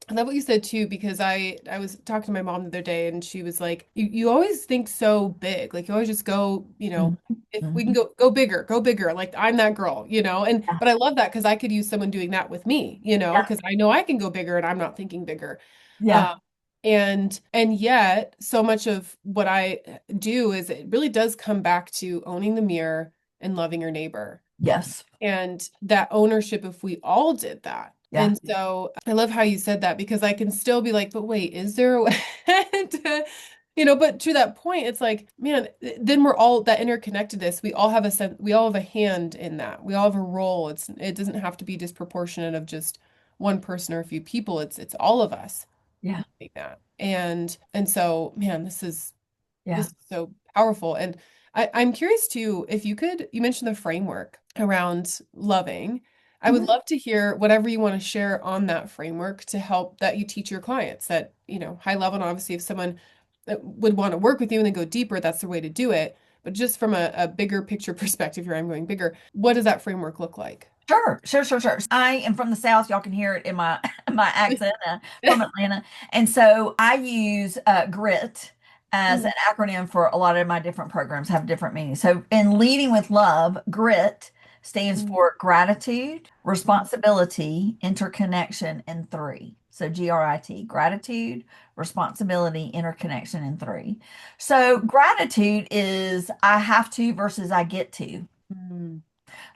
I love what you said too, because I was talking to my mom the other day and she was like, you always think so big. Like you always just go, Mhm. if we can Mhm. go bigger, go bigger. Like I'm that girl, And Yeah. but I love that because I could use someone doing that with me, Yeah. because I know I can go bigger and I'm not thinking bigger. Yeah. Uh, and yet so much of what I do is it really does come back to owning the mirror and loving your neighbor. Yes. And that ownership, if we all did that. Yeah. And so I love how you said that because I can still be like, but wait, is there a way to, but to that point, it's like, man, then we're all that interconnectedness. We all have a sense, we all have a hand in that. We all have a role. It doesn't have to be disproportionate of just one person or a few people. It's all of us Yeah. like that. And so, man, Yeah. this is so powerful. And I'm curious too, if you mentioned the framework around loving. I would Mhm. love to hear whatever you want to share on that framework to help that you teach your clients that, high level. And obviously, if someone that would want to work with you and then go deeper, that's the way to do it. But just from a bigger picture perspective here, I'm going bigger. What does that framework look like? Sure, sure, sure, sure. I am from the South. Y'all can hear it in my my accent from Atlanta, and so I use GRIT as Mm, an acronym for a lot of my different programs. Have different meanings. So, in leading with love, GRIT stands mm, for gratitude, responsibility, interconnection, and three. So GRIT, gratitude, responsibility, interconnection, and 3. So gratitude is I have to versus I get to. Mm,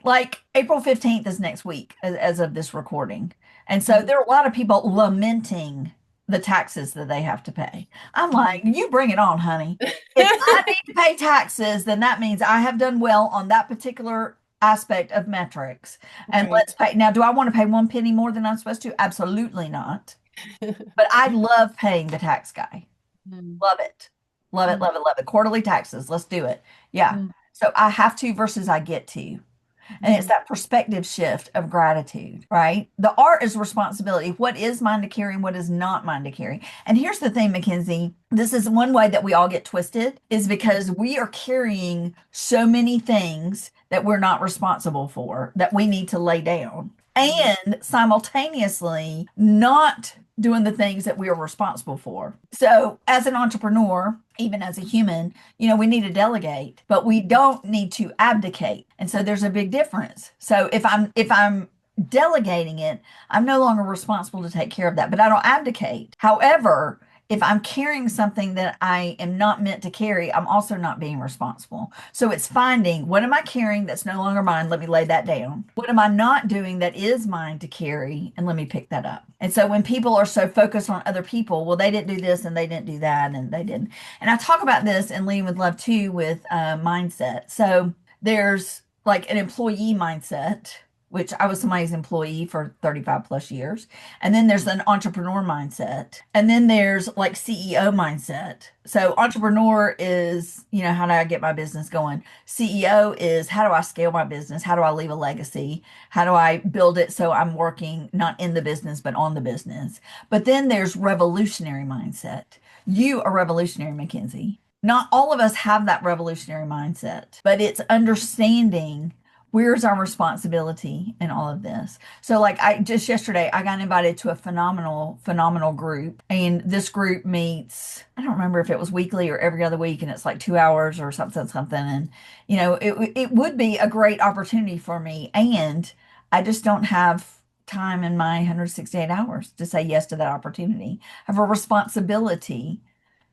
Like April 15th is next week as of this recording. And so mhm, there are a lot of people lamenting the taxes that they have to pay. I'm mhm. like, you bring it on, honey. If I need to pay taxes, then that means I have done well on that particular aspect of metrics. And let's Right. pay. Now, do I want to pay one penny more than I'm supposed to? Absolutely not. But I love paying the tax guy. Mm, Love it. Love it, mm, love it, love it. Quarterly taxes. Let's do it. Yeah. mm, So I have to versus I get to. And it's mm, that perspective shift of gratitude, right? The art is responsibility. What is mine to carry and what is not mine to carry? And here's the thing, Mackenzie. This is one way that we all get twisted is because we are carrying so many things that we're not responsible for that we need to lay down. mm. And simultaneously not doing the things that we are responsible for. So, as an entrepreneur, even as a human, we need to delegate, but we don't need to abdicate. And so there's a big difference. So if I'm delegating it, I'm no longer responsible to take care of that, but I don't abdicate. However, if I'm carrying something that I am not meant to carry, I'm also not being responsible. So it's finding what am I carrying that's no longer mine? Let me lay that down. What am I not doing that is mine to carry? And let me pick that up. And so when people are so focused on other people, well, they didn't do this and they didn't do that and they didn't. And I talk about this in Leading with Love too with mindset. So there's like an employee mindset, which I was somebody's employee for 35 plus years. And then there's an entrepreneur mindset. And then there's like CEO mindset. So entrepreneur is, how do I get my business going? CEO is how do I scale my business? How do I leave a legacy? How do I build it so I'm working not in the business, but on the business? But then there's revolutionary mindset. You are revolutionary, Mackenzie. Not all of us have that revolutionary mindset, but it's understanding where's our responsibility in all of this. So like I just yesterday I got invited to a phenomenal group, and this group meets, I don't remember if it was weekly or every other week, and it's like 2 hours or something. And it would be a great opportunity for me, and I just don't have time in my 168 hours to say yes to that opportunity. I have a responsibility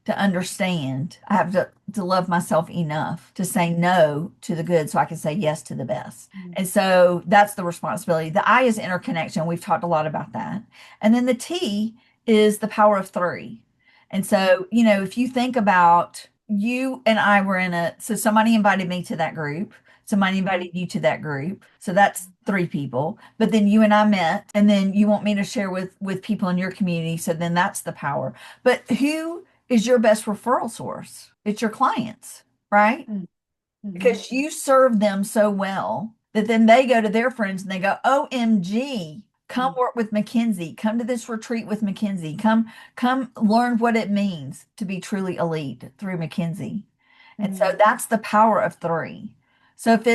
to understand. I have to love myself enough to say no to the good so I can say yes to the best. And so that's the responsibility. The I is interconnection. We've talked a lot about that. And then the T is the power of 3. And so, if you think about you and I were so somebody invited me to that group. Somebody invited you to that group. So that's 3 people. But then you and I met, and then you want me to share with people in your community. So then that's the power. But who is your best referral source? It's your clients, right? Mm, mhm, Because you serve them so well that then they go to their friends and they go, OMG, come mm, work with Mackenzie. Come to this retreat with Mackenzie. Come learn what it means to be truly elite through Mackenzie. And so mm, that's the power of 3. So if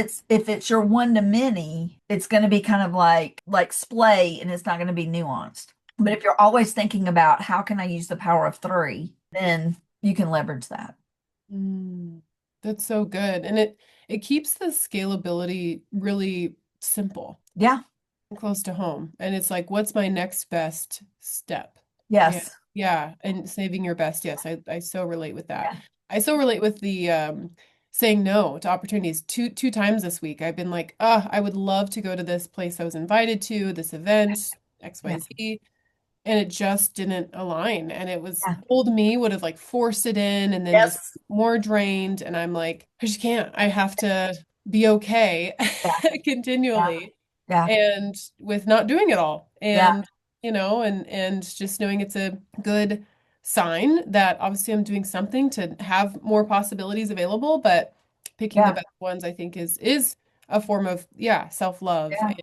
it's your one to many, it's going to be kind of like splay, and it's not going to be nuanced. But if you're always thinking about how can I use the power of 3, then you can leverage that. mm. That's so good. And it keeps the scalability really simple Yeah. and close to home. And it's like, what's my next best step? And Yes. yeah, and saving your best. Yes, I so relate with that. Yeah. I so relate with the saying no to opportunities. Two times this week, I've been like, I would love to go to this place I was invited to, this event, Yeah. XYZ. And it just didn't align. And it was Yeah. old me would have like forced it in and then just Yes. more drained. And I'm like, I just can't. I have to be okay Yeah. Yeah. continually Yeah. and with not doing it all. Yeah. And and just knowing it's a good sign that obviously I'm doing something to have more possibilities available, but picking the Yeah. best ones I think is a form of, yeah, self-love. Yeah.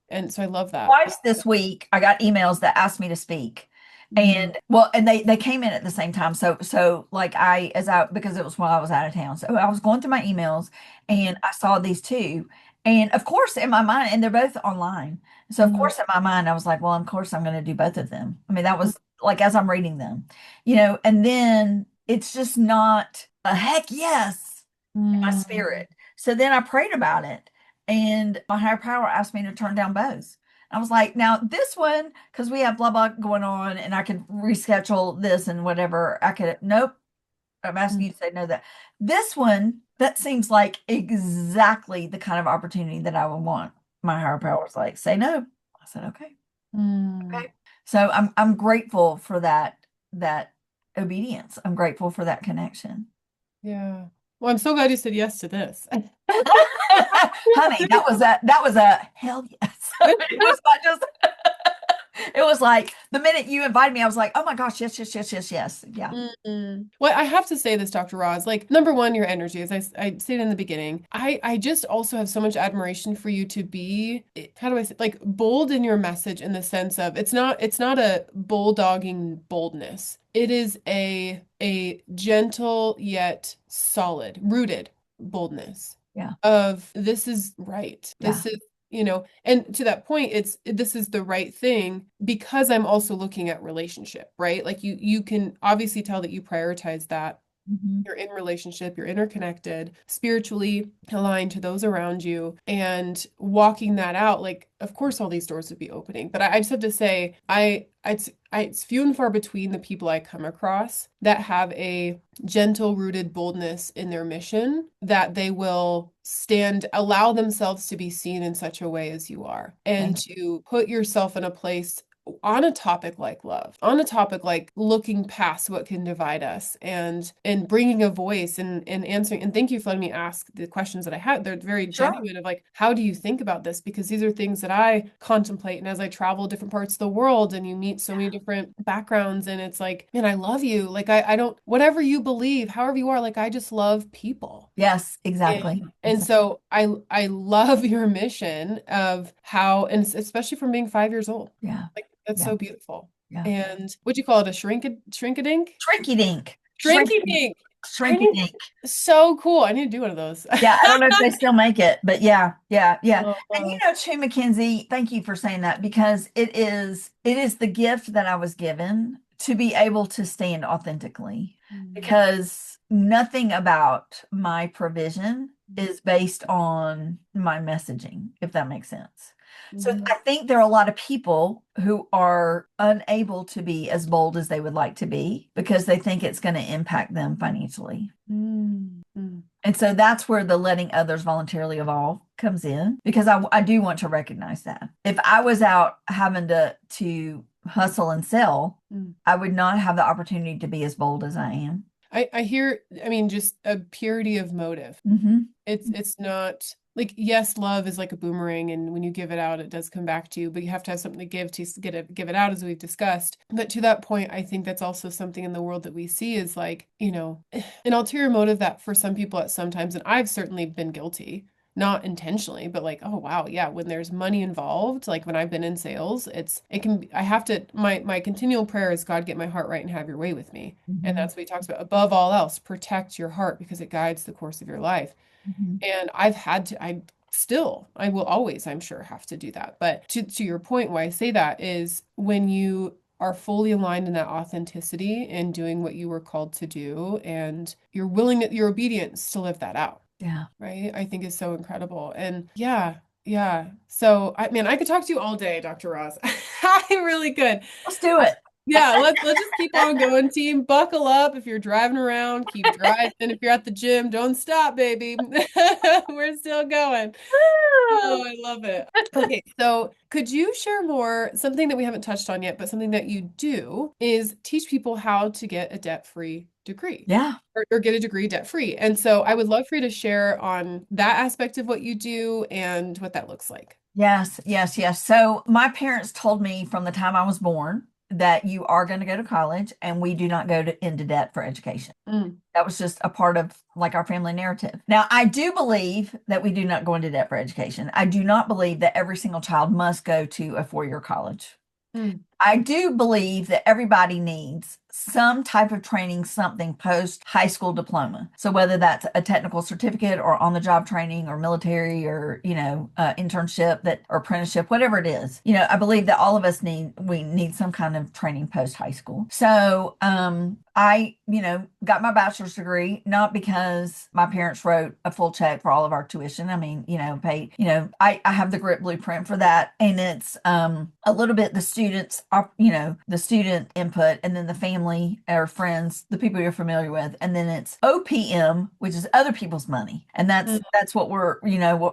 And so I love that. Twice this week I got emails that asked me to speak. Mm, And well, and they came in at the same time. So like because it was while I was out of town. So I was going through my emails and I saw these 2. And of course in my mind, and they're both online. So of mm, course in my mind I was like, well, of course I'm going to do both of them. I mean, that was like as I'm reading them, and then it's just not a heck yes in my mm, spirit. So then I prayed about it, and my higher power asked me to turn down both. I was like, now this one, because we have blah blah going on, and I could reschedule this and whatever. I could, nope. I'm asking you to say no to that. This one, that seems like exactly the kind of opportunity that I would want. My higher power was like, say no. I said, okay. Mm. Okay. So I'm grateful for that obedience. I'm grateful for that connection. Yeah. Well, I'm so glad you said yes to this. Honey, that was a hell yes. It was not just it was like the minute you invited me, I was like, oh my gosh, yes, yes, yes, yes, yes. Yeah. Well, I have to say this, Dr. Roz, like number one, your energy, as I said in the beginning, I just also have so much admiration for you to be, how do I say, like bold in your message in the sense of it's not a bulldogging boldness. It is a gentle yet solid, rooted boldness Yeah. of this is right. Yeah. This is and to that point, this is the right thing because I'm also looking at relationship, right? Like you can obviously tell that you prioritize that. Mhm. You're in relationship, you're interconnected, spiritually aligned to those around you, and walking that out, like, of course, all these doors would be opening. But I just have to say, it's few and far between the people I come across that have a gentle rooted boldness in their mission that they will allow themselves to be seen in such a way as you are, and Thank to put yourself in a place on a topic like love, on a topic like looking past what can divide us and bringing a voice and answering. And thank you for letting me ask the questions that I had. They're very you. Sure. genuine of like, how do you think about this? Because these are things that I contemplate. And as I travel different parts of the world and you meet so many different backgrounds, and it's like, man, I love you. Like I don't, whatever you believe, however you are, like I just love people. Yes, And, exactly. and Exactly. so I love your mission of how, and especially from being 5 years old. Yeah. Like that's Yeah. so beautiful. Yeah. And what'd you call it? A shrink-a-dink? Shrinky dink. Shrinky Shrinky dink. I shrinky need dink. so cool. I need to do one of those. Yeah, I don't know if they still make it, but yeah, yeah, yeah. And Uh, too, Mackenzie, thank you for saying that because it is the gift that I was given to be able to stand authentically because nothing about my provision is based on my messaging, if that makes sense. So mhm. I think there are a lot of people who are unable to be as bold as they would like to be because they think it's going to impact them financially. Mm, mm. And so that's where the letting others voluntarily evolve comes in because I do want to recognize that. If I was out having to hustle and sell, Mm. I would not have the opportunity to be as bold as I am. I hear, I mean, just a purity of motive. Mm-hmm. It's not like, yes, love is like a boomerang, and when you give it out, it does come back to you, but you have to have something to give it out, as we've discussed. But to that point, I think that's also something in the world that we see is like, an ulterior motive that for some people at sometimes, and I've certainly been guilty, not intentionally, but like, oh wow, yeah, when there's money involved, like when I've been in sales, I have to, my continual prayer is, God, get my heart right and have your way with me. And Mm-hmm. that's what he talks about. Above all else, protect your heart because it guides the course of your life. Mm-hmm. And I will always, I'm sure, have to do that. But to your point, why I say that is when you are fully aligned in that authenticity and doing what you were called to do, and your obedience to live that out, Yeah. right? I think is so incredible. And yeah, yeah. So I could talk to you all day, Dr. Ross. I really could. Let's do it. Yeah, let's just keep on going, team. Buckle up if you're driving around, keep driving. If you're at the gym, don't stop, baby. We're still going. Oh, I love it. Okay, so could you share more? Something that we haven't touched on yet, but something that you do is teach people how to get a debt-free degree Yeah. or get a degree debt-free. And so I would love for you to share on that aspect of what you do and what that looks like. Yes, yes, yes. So my parents told me from the time I was born that you are going to go to college and we do not into debt for education. Mm, That was just a part of like our family narrative. Now, I do believe that we do not go into debt for education. I do not believe that every single child must go to a 4-year college. mm, I do believe that everybody needs some type of training, something post high school diploma. So whether that's a technical certificate or on the job training or military or, internship that or apprenticeship, whatever it is, I believe that all of us we need some kind of training post high school. So, I, got my bachelor's degree, not because my parents wrote a full check for all of our tuition. I mean, paid, I have the grit blueprint for that. And it's, a little bit the students are, the student input and then the family or friends, the people you're familiar with. And then it's OPM, which is other people's money. And that's what we're,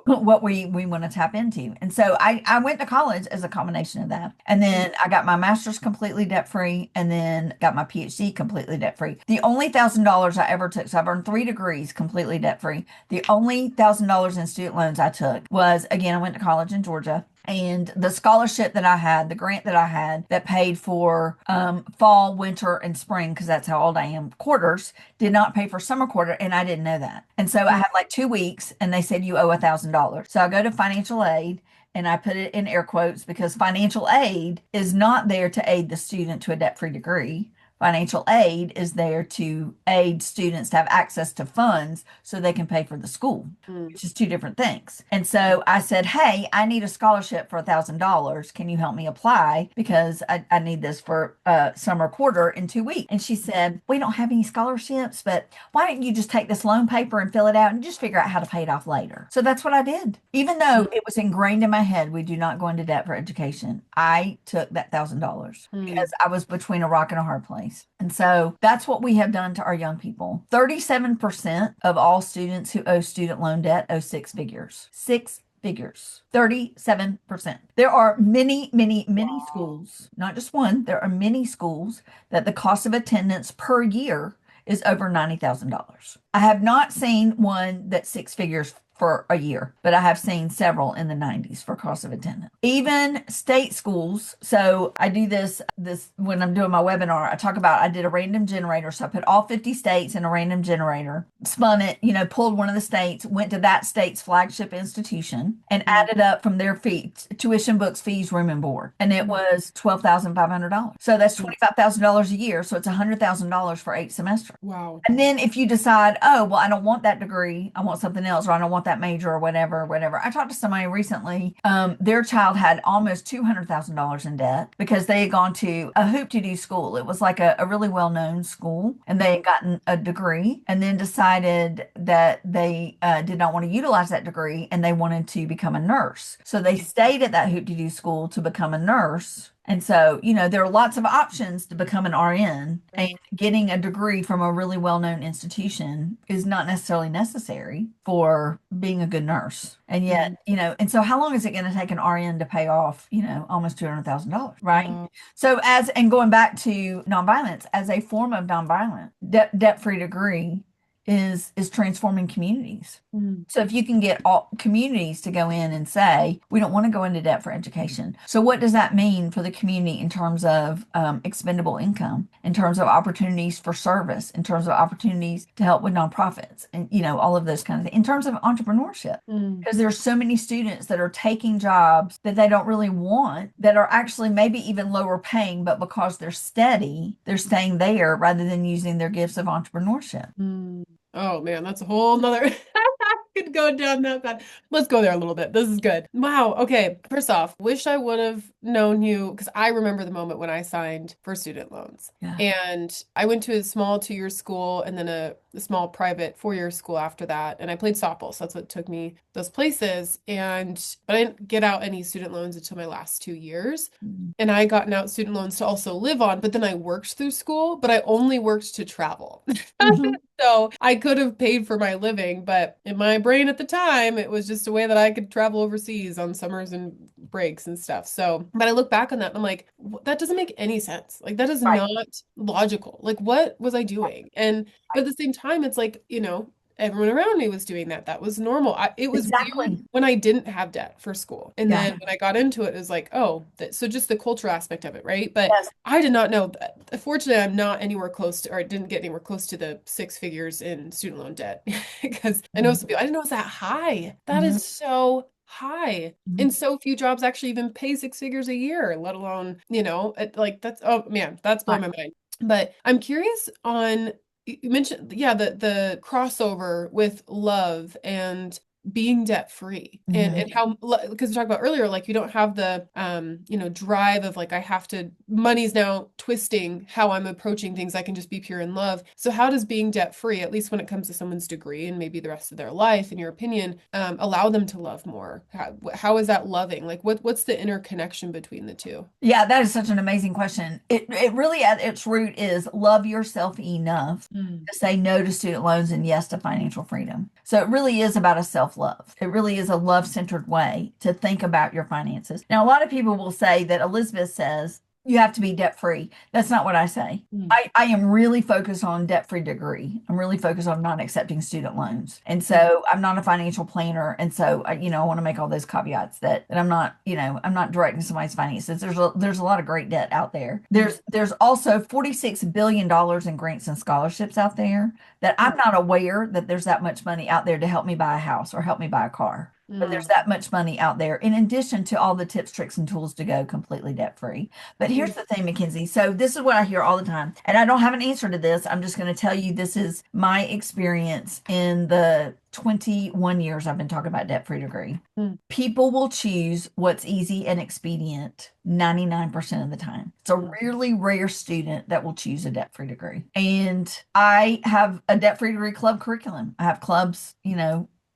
what we want to tap into. And so I went to college as a combination of that. And then I got my master's completely debt free and then got my PhD completely debt free. The only $1,000 I ever took, so I've earned 3 degrees completely debt free. The only $1,000 in student loans I took was, again, I went to college in Georgia. And the scholarship that I had, the grant that I had that paid for fall, winter, and spring, because that's how old I am, quarters, did not pay for summer quarter. And I didn't know that. And so I had like 2 weeks and they said, you owe $1,000. So I go to financial aid. And I put it in air quotes because financial aid is not there to aid the student to a debt-free degree. Financial aid is there to aid students to have access to funds so they can pay for the school, which is 2 different things. And so I said, hey, I need a scholarship for $1,000. Can you help me apply? Because I need this for summer quarter in 2 weeks. And she said, we don't have any scholarships, but why don't you just take this loan paper and fill it out and just figure out how to pay it off later? So that's what I did. Even though it was ingrained in my head, we do not go into debt for education. I took that $1,000 because I was between a rock and a hard place. And so that's what we have done to our young people. 37% of all students who owe student loan debt owe 6 figures. 6 figures. 37%. There are many, many, many schools, not just one, there are many schools that the cost of attendance per year is over $90,000. I have not seen one that's 6 figures for a year, but I have seen several in the 90s for cost of attendance. Even state schools. So I do this when I'm doing my webinar, I did a random generator. So I put all 50 states in a random generator, spun it, pulled one of the states, went to that state's flagship institution and added up from their fees, tuition, books, fees, room and board. And it was $12,500. So that's $25,000 a year. So it's $100,000 for 8 semesters. Wow. And then if you decide, oh, well, I don't want that degree, I want something else, or I don't want that major or whatever. I talked to somebody recently. Their child had almost $200,000 in debt because they had gone to a hoop-to-do school. It was like a really well-known school, and they had gotten a degree and then decided that they did not want to utilize that degree and they wanted to become a nurse. So they stayed at that hoop-to-do school to become a nurse. And so, there are lots of options to become an RN, and getting a degree from a really well-known institution is not necessarily necessary for being a good nurse. And yet, and so how long is it going to take an RN to pay off, almost $200,000, right? So and going back to nonviolence as a form of nonviolent, debt-free degree is transforming communities. So if you can get all communities to go in and say, we don't want to go into debt for education. So what does that mean for the community in terms of expendable income, in terms of opportunities for service, in terms of opportunities to help with nonprofits and, all of those kinds of things, in terms of entrepreneurship, because there's so many students that are taking jobs that they don't really want, that are actually maybe even lower paying, but because they're steady, they're staying there rather than using their gifts of entrepreneurship. Oh man, that's a whole nother could go down that path. Let's go there a little bit. This is good. Wow. Okay. First off, wish I would have known you because I remember the moment when I signed for student loans. Yeah. And I went to a small 2-year school and then a small private 4-year school after that. And I played softball. So that's what took me those places. But I didn't get out any student loans until my last 2 years. And I gotten out student loans to also live on, but then I worked through school, but I only worked to travel. So I could have paid for my living, but in my brain at the time, it was just a way that I could travel overseas on summers and breaks and stuff. So, but I look back on that and I'm like, that doesn't make any sense. Like that is not logical. Like what was I doing? But at the same time, it's like, everyone around me was doing that. That was normal. It was weird when I didn't have debt for school. And then when I got into it, it was like, oh, so just the cultural aspect of it, right? But I did not know that. Fortunately, I'm not anywhere close to, or I didn't get anywhere close to the 6 figures in student loan debt because I know some people, I didn't know it's that high. That is so high. Mhm. And so few jobs actually even pay six figures a year, let alone, like that's, oh man, that's blowing Right. my mind. But I'm curious on, you mentioned, yeah, the crossover with love and being debt free Mhm. and how, because we talked about earlier, like you don't have the drive of like I have to, money's now twisting how I'm approaching things. I can just be pure in love. So how does being debt free, at least when it comes to someone's degree and maybe the rest of their life, in your opinion, allow them to love more? How is that loving? Like what's the interconnection between the two? Yeah, that is such an amazing question. It really at its root is love yourself enough Mm. to say no to student loans and yes to financial freedom. So it really is about a self-love. It really is a love-centered way to think about your finances. Now, a lot of people will say that Elizabeth says you have to be debt-free. That's not what I say. Mm. I am really focused on debt-free degree. I'm really focused on not accepting student loans. And Mm. so I'm not a financial planner. And so, I want to make all those caveats that I'm not, I'm not directing somebody's finances. There's a lot of great debt out there. Mm. There's also $46 billion in grants and scholarships out there that I'm not aware that there's that much money out there to help me buy a house or help me buy a car. But there's Mm. that much money out there in addition to all the tips, tricks, and tools to go completely debt free. But here's Mm. the thing, Mackenzie. So this is what I hear all the time. And I don't have an answer to this. I'm just going to tell you this is my experience in the 21 years I've been talking about debt-free degree. Mm. People will choose what's easy and expedient 99% of the time. It's a Mm. really rare student that will choose a debt-free degree. And I have a debt-free degree club curriculum. I have clubs,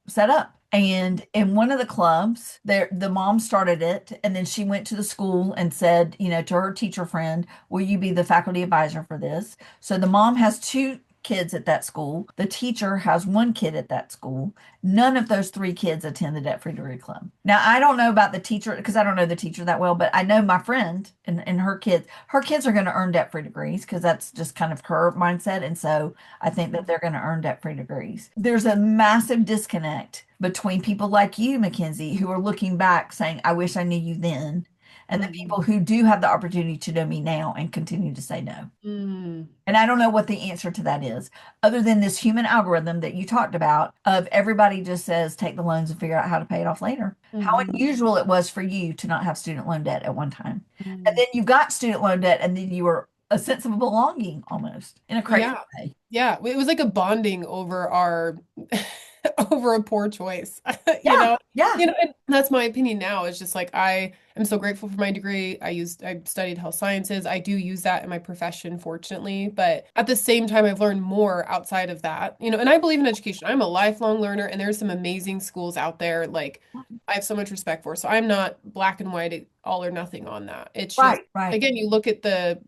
set up. And in one of the clubs, the mom started it, and then she went to the school and said, to her teacher friend, will you be the faculty advisor for this? So the mom has two kids at that school. The teacher has one kid at that school. None of those three kids attend the Debt Free Degree Club. Now, I don't know about the teacher because I don't know the teacher that well, but I know my friend and her kids. Her kids are going to earn debt free degrees because that's just kind of her mindset. And so I think that they're going to earn debt free degrees. There's a massive disconnect between people like you, Mackenzie, who are looking back saying, I wish I knew you then, and the Mm. people who do have the opportunity to know me now and continue to say no. Mm. And I don't know what the answer to that is, other than this human algorithm that you talked about of everybody just says, take the loans and figure out how to pay it off later. How Mhm. unusual it was for you to not have student loan debt at one time. And Mm. then you got student loan debt, and then you were a sense of belonging almost in a crazy Yeah. way. Yeah. It was like a bonding over our over a poor choice. You Yeah, know? yeah, And that's my opinion now. It's just like I am so grateful for my degree. I studied health sciences. I do use that in my profession, fortunately. But at the same time, I've learned more outside of that. And I believe in education. I'm a lifelong learner, and there's some amazing schools out there. Like I have so much respect for. So I'm not black and white, all or nothing on that. It's just right, right, again, you look at the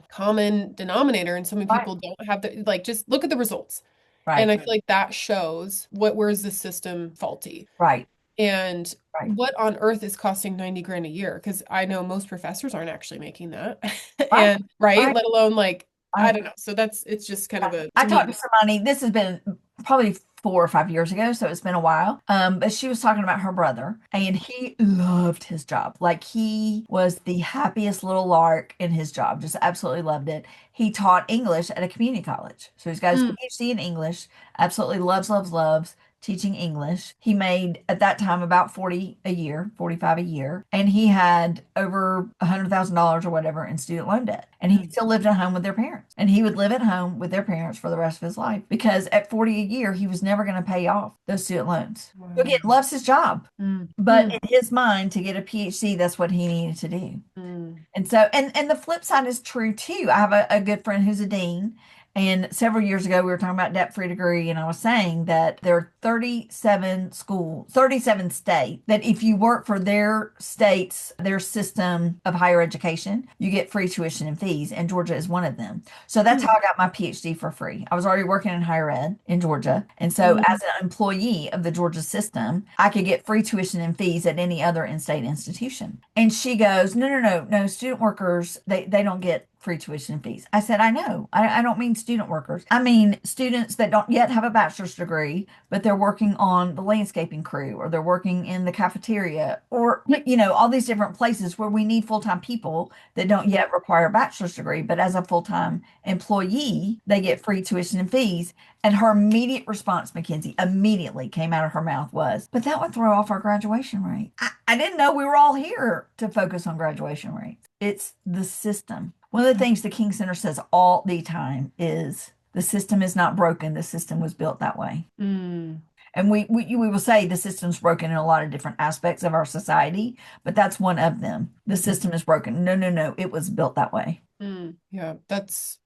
common denominator, and so many right, people don't have the like. Just look at the results, and right, I feel like that shows where's the system faulty, right, and right, what on earth is costing 90 grand a year? Because I know most professors aren't actually making that, right, and right, right, let alone like I right. don't know. So it's just kind of a I to talked me. to somebody, this has been probably 4 or 5 years ago, so it's been a while. But she was talking about her brother, and he loved his job. Like he was the happiest little lark in his job, just absolutely loved it. He taught English at a community college. So he's got his Mm. PhD in English, absolutely loves, loves, loves teaching English. He made at that time about 40 a year, 45 a year, and he had over $100,000 or whatever in student loan debt. And he Mm. still lived at home with their parents. And he would live at home with their parents for the rest of his life because at 40 a year, he was never going to pay off those student loans. So again, Wow. loves his job. Mm. But Mm. in his mind, to get a PhD, that's what he needed to do. Mm. And so, and the flip side is true too. I have a good friend who's a dean. And several years ago, we were talking about debt-free degree, and I was saying that there are 37 schools, 37 states, that if you work for their states, their system of higher education, you get free tuition and fees, and Georgia is one of them. So that's Mm. how I got my PhD for free. I was already working in higher ed in Georgia. And so Mm. as an employee of the Georgia system, I could get free tuition and fees at any other in-state institution. And she goes, no, no, no, no, student workers, they don't get free tuition and fees. I said, I know. I don't mean student workers. I mean students that don't yet have a bachelor's degree, but they're working on the landscaping crew, or they're working in the cafeteria, or, all these different places where we need full-time people that don't yet require a bachelor's degree. But as a full-time employee, they get free tuition and fees. And her immediate response, Mackenzie, immediately came out of her mouth was, but that would throw off our graduation rate. I didn't know we were all here to focus on graduation rates. It's the system. One of the things the King Center says all the time is the system is not broken. The system was built that way. Mm. And we will say the system's broken in a lot of different aspects of our society, but that's one of them. The system is broken. No, no, no. It was built that way. Yeah, that's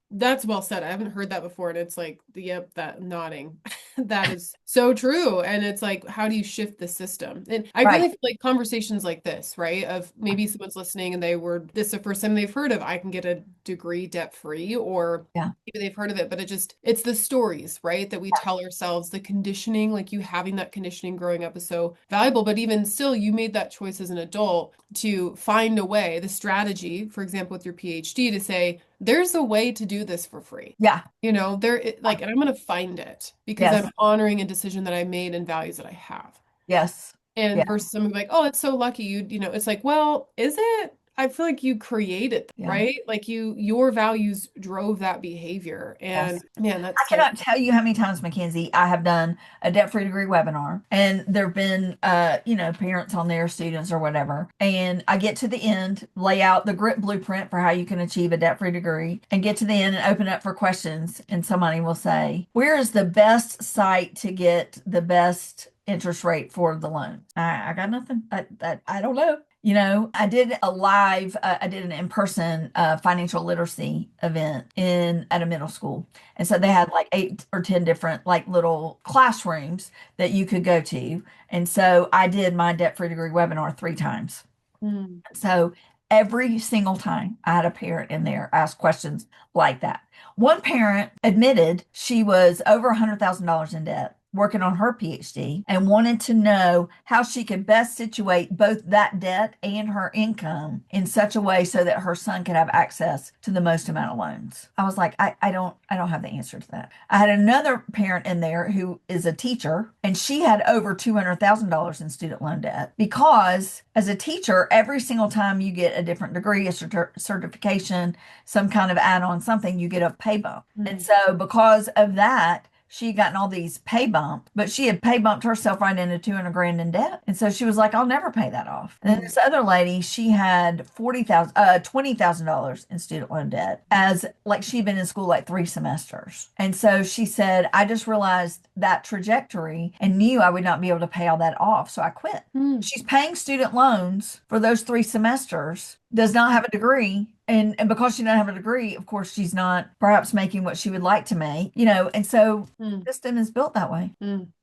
well said. I haven't heard that before. And it's like, yep, that nodding. That is so true. And it's like, how do you shift the system? And I really feel like conversations like this, right? Of maybe someone's listening and this is the first time they've heard of, I can get a degree debt free, or maybe they've heard of it, but it's the stories, right? That we tell ourselves, the conditioning, like you having that conditioning growing up is so valuable. But even still, you made that choice as an adult to find a way, the strategy, for example, with your PhD, to say, there's a way to do this for free. Yeah. And I'm going to find it because I'm honoring a decision that I made and values that I have. Yes. And versus someone like, oh, it's so lucky it's like, well, is it? I feel like you created that, right? Like your values drove that behavior. And man, I cannot tell you how many times, Mackenzie, I have done a debt-free degree webinar, and there've been, parents on there, students or whatever. And I get to the end, lay out the grit blueprint for how you can achieve a debt-free degree, and get to the end and open up for questions. And somebody will say, where is the best site to get the best interest rate for the loan? I got nothing. I don't know. I did an in-person financial literacy event at a middle school. And so they had like 8 or 10 different like little classrooms that you could go to. And so I did my debt-free degree webinar 3 times. So every single time I had a parent in there ask questions like that. One parent admitted she was over $100,000 in debt, working on her PhD, and wanted to know how she could best situate both that debt and her income in such a way so that her son could have access to the most amount of loans. I was like, I don't have the answer to that. I had another parent in there who is a teacher, and she had over $200,000 in student loan debt because as a teacher, every single time you get a different degree, a certification, some kind of add-on something, you get a pay bump. And so because of that, she had gotten all these pay bump, but she had pay bumped herself right into $200,000 in debt. And so she was like, I'll never pay that off. And then this other lady, she had $20,000 in student loan debt, as like she'd been in school like 3 semesters. And so she said, I just realized that trajectory and knew I would not be able to pay all that off. So I quit. She's paying student loans for those 3 semesters, does not have a degree. And because she doesn't have a degree, of course, she's not perhaps making what she would like to make, and so the system is built that way.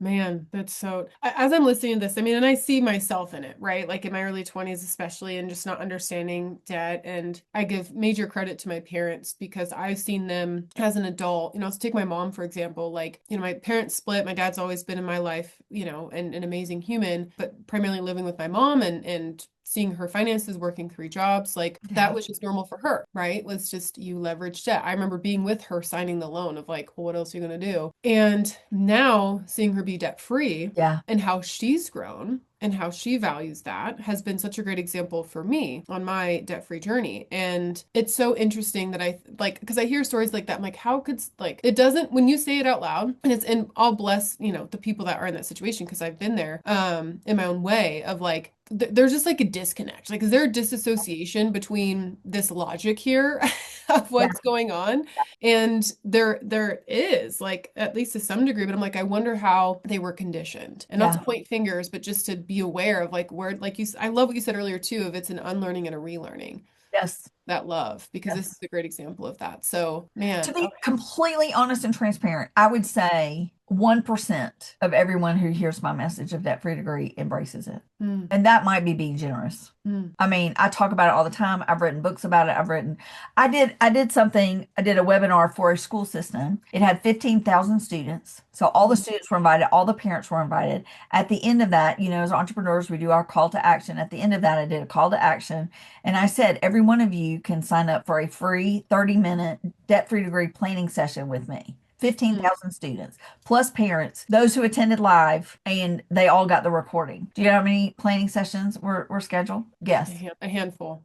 Man, that's so, as I'm listening to this, I mean, and I see myself in it, right? Like in my early 20s, especially, and just not understanding debt. And I give major credit to my parents because I've seen them as an adult, let's take my mom, for example, like, my parents split. My dad's always been in my life, and an amazing human, but primarily living with my mom and seeing her finances, working 3 jobs, like that was just normal for her, right? Was just you leverage debt. I remember being with her signing the loan of like, well, what else are you going to do? And now seeing her be debt free and how she's grown and how she values that has been such a great example for me on my debt-free journey. And it's so interesting that because I hear stories like that, I'm like, how could, like, it doesn't, when you say it out loud, and I'll bless, the people that are in that situation, because I've been there, in my own way of like, there's just like a disconnect. Like, is there a disassociation between this logic here of what's going on? And there is, like, at least to some degree, but I'm like, I wonder how they were conditioned. And not to point fingers, but just to be aware of like where, like I love what you said earlier too, of it's an unlearning and a relearning. Yes. That love, because this is a great example of that. So, man. To be completely honest and transparent, I would say 1% of everyone who hears my message of debt-free degree embraces it. Mm, And that might be being generous. mm, I mean, I talk about it all the time. I've written books about it. I did a webinar for a school system. It had 15,000 students. So all the students were invited, all the parents were invited. At the end of that, as entrepreneurs, we do our call to action. At the end of that, I did a call to action and I said, every one of you can sign up for a free 30-minute debt-free degree planning session with me. mm. 15,000 students plus parents, those who attended live, and they all got the recording. Do you know how many planning sessions were scheduled? Guess. A handful.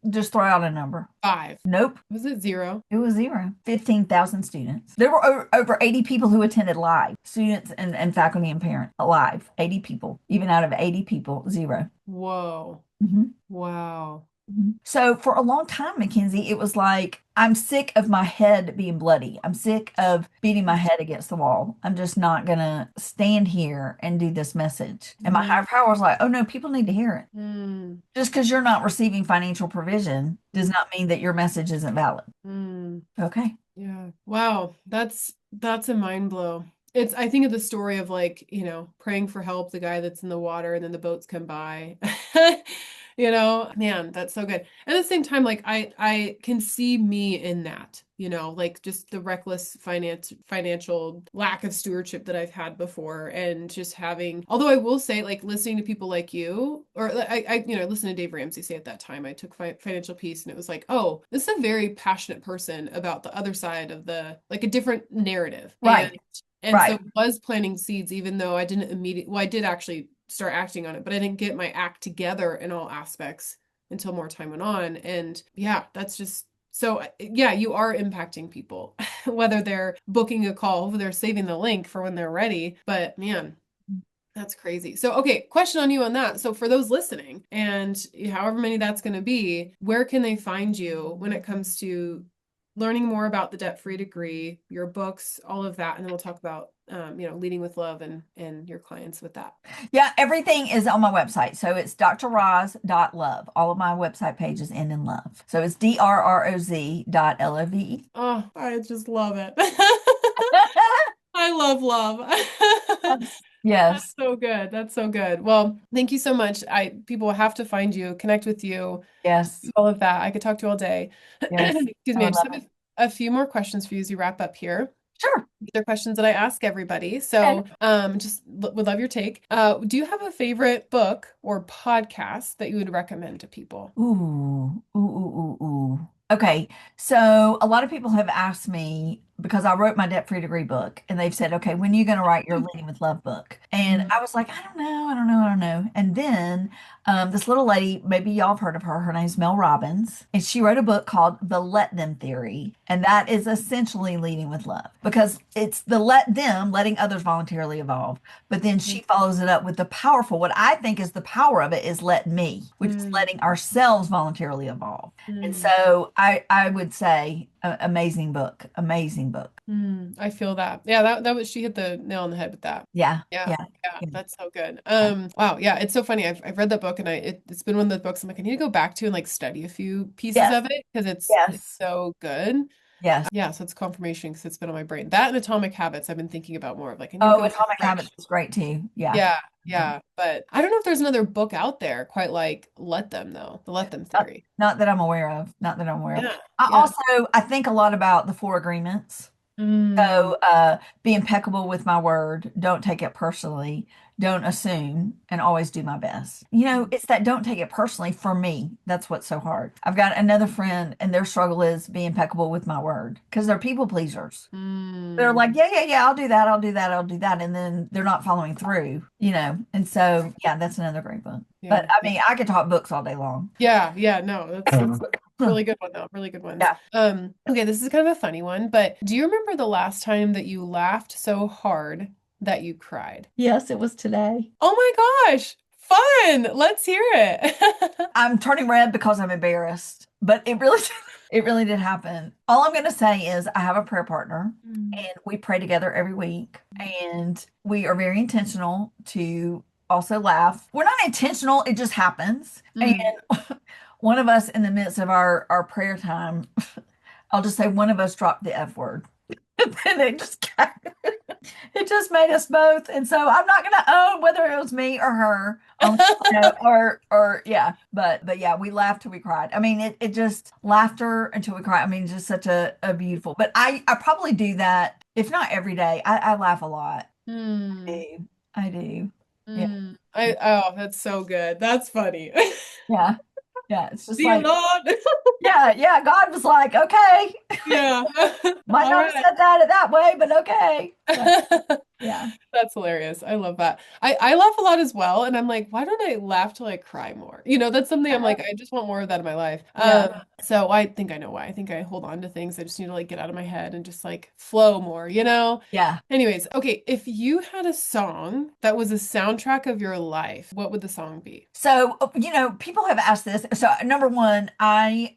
Just throw out a number. 5. Nope. Was it 0? It was zero. 15,000 students. There were over 80 people who attended live, students and faculty and parents live. 80 people. Even out of 80 people, 0. Whoa. Mhm. Wow. So for a long time, Mackenzie, it was like, I'm sick of my head being bloody. I'm sick of beating my head against the wall. I'm just not going to stand here and do this message. And my higher power was like, oh no, people need to hear it. Mm, Just because you're not receiving financial provision does not mean that your message isn't valid. mm. Okay. Yeah. Wow. That's a mind blow. I think of the story of like, praying for help, the guy that's in the water and then the boats come by. Man, that's so good. At the same time, like I can see me in that, like just the reckless financial lack of stewardship that I've had before and just having, although I will say like listening to people like you, or I listened to Dave Ramsey say at that time, I took financial peace and it was like, oh, this is a very passionate person about the other side of like a different narrative. Right. And so Right. it was planting seeds, even though I didn't I did actually start acting on it, but I didn't get my act together in all aspects until more time went on. And yeah, that's just so, yeah, you are impacting people, whether they're booking a call, whether they're saving the link for when they're ready. But man, that's crazy. So, okay, question on you on that. So, for those listening, and however many that's going to be, where can they find you when it comes to learning more about the debt-free degree, your books, all of that, and then we'll talk about leading with love and your clients with that. Yeah, everything is on my website. So it's drroz.love. All of my website pages end in love. So it's drroz.love. Oh, I just love it. I love love. That's Yes. so good. That's so good. Well, thank you so much. People have to find you, connect with you, Yes. all of that. I could talk to you all day. Yes. Excuse I me. I would just love have it. a few more questions for you as you wrap up here. Sure. These are questions that I ask everybody. Okay. So, just would love your take. Do you have a favorite book or podcast that you would recommend to people? Ooh, ooh, ooh, ooh, ooh. Okay, so a lot of people have asked me because I wrote my debt-free degree book, and they've said, "Okay, when are you going to write your Leading with Love book?" And Mm, I was like, "I don't know, I don't know, I don't know." And then this little lady, maybe y'all have heard of her. Her name's Mel Robbins, and she wrote a book called The Let Them Theory, and that is essentially leading with love because it's the letting others voluntarily evolve. But then she mm, follows it up with the powerful, what I think is the power of it is let me, which is mm, letting ourselves voluntarily evolve. And mm, so I would say amazing book, amazing book. I feel that. Yeah, that was she hit the nail on the head with that. Yeah, Yeah, yeah, yeah, yeah, that's so good. yeah. Wow, yeah, it's so funny. I've read that book and it's been one of the books I'm like, I need to go back to and like study a few pieces Yes, of it because it's yes, so good. yes. Yeah, so it's confirmation because it's been on my brain. That and Atomic Habits I've been thinking about more of like I need to Oh, go Atomic Habits fresh. is great too. Yeah. Yeah, Yeah. yeah. But I don't know if there's another book out there quite like Let Them though. The Let Them Not, theory. not that I'm aware of. Not that I'm aware of. Yeah, I yeah. also I think a lot about the four agreements. Mm, So, be impeccable with my word. Don't take it personally. Don't assume and always do my best. It's that don't take it personally for me. That's what's so hard. I've got another friend and their struggle is be impeccable with my word because they're people pleasers. They're mm, like, yeah, yeah, yeah, I'll do that. I'll do that. I'll do that. And then they're not following through. And so, yeah, that's another great book. But yeah, I yeah. mean, I could talk books all day long. Yeah, yeah, no, that's really good one though. Really good ones. Yeah. Okay, this is kind of a funny one, but do you remember the last time that you laughed so hard that you cried? Yes, it was today. Oh my gosh, fun. Let's hear it. I'm turning red because I'm embarrassed, but it really, it really did happen. All I'm going to say is I have a prayer partner Mm, and we pray together every week and we are very intentional to also laugh. We're not intentional, it just happens. And mm. one of us in the midst of our prayer time, I'll just say one of us dropped the F word. And they just It just made us both. And so I'm not gonna own whether it was me or her. Or yeah, but yeah, we laughed till we cried. I mean, it just laughter until we cried. I mean, just such a beautiful. But I probably do that, if not every day. I laugh a lot. I Hmm. do. I do. Yeah. Oh, that's so good. That's funny. Yeah. Yeah. It's just Dear like, Lord. yeah, yeah. God was like, okay. Yeah. Might All not have right. said that way, but okay. So yeah. That's hilarious. I love that. I laugh a lot as well, and I'm like, why don't I laugh till I cry more? That's something I'm like, I just want more of that in my life. Yeah. So I think I know why. I think I hold on to things. I just need to like get out of my head and just like flow more? Yeah. Anyways, okay, if you had a song that was a soundtrack of your life, what would the song be? So, people have asked this. So, number one, I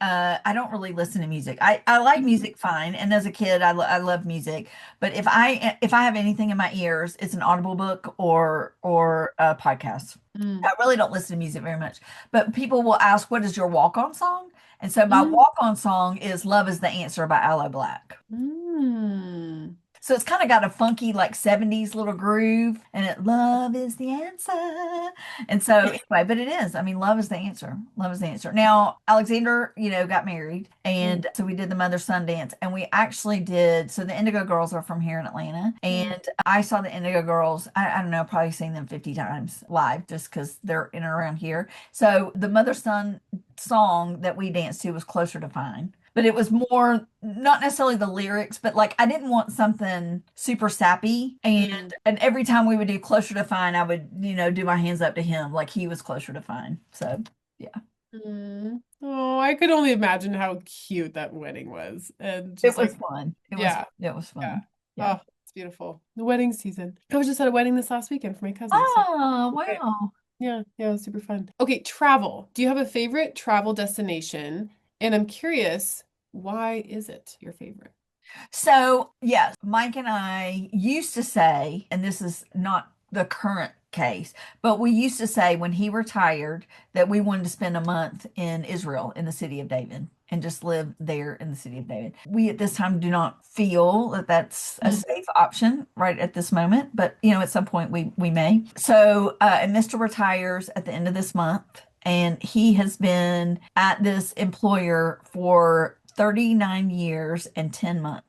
don't really listen to music. I like music fine, and as a kid, I love music. But if I have anything in my ears, it's an audible book or a podcast. Mm. I really don't listen to music very much. But people will ask, "What is your walk-on song?" And so my Mm. walk-on song is "Love Is the Answer" by Aloe Black. Mm. So it's kind of got a funky like 70s little groove and love is the answer. And so anyway, but it is. I mean, love is the answer. Love is the answer. Now, Alexander, got married Mm. and so we did the mother-son dance and we actually did. So the Indigo Girls are from here in Atlanta Mm. and I saw the Indigo Girls. I don't know, probably seen them 50 times live just because they're in and around here. So the mother-son song that we danced to was Closer to Fine, but it was more not necessarily the lyrics, but like I didn't want something super sappy. Mm. And every time we would do Closer to Fine, I would, do my hands up to him like he was closer to fine. So yeah. Mm. Oh, I could only imagine how cute that wedding was. And It just was like, fun. yeah, It was yeah. fun. Yeah. Oh, it's beautiful. The wedding season. I was just at a wedding this last weekend for my cousin. So, Oh, okay. wow. Yeah, yeah, it was super fun. Okay, travel. Do you have a favorite travel destination? And I'm curious, why is it your favorite? So, yes, Mike and I used to say, and this is not the current case, but we used to say when he retired that we wanted to spend a month in Israel in the city of David and just live there in the city of David. We at this time do not feel that that's a Mm. safe option right at this moment, but at some point we may. So, and Mr. retires at the end of this month. And he has been at this employer for 39 years and 10 months.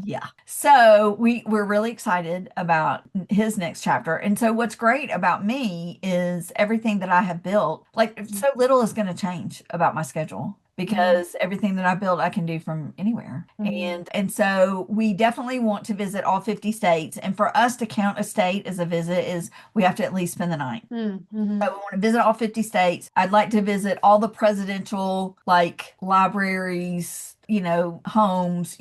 Yeah. So we're really excited about his next chapter. And so what's great about me is everything that I have built, like so little is going to change about my schedule Mm. because everything that I built I can do from anywhere. Mm. And so we definitely want to visit all 50 states. And for us to count a state as a visit is we have to at least spend the night. Mm. Mhm. So we want to visit all 50 states. I'd like to visit all the presidential like libraries, homes,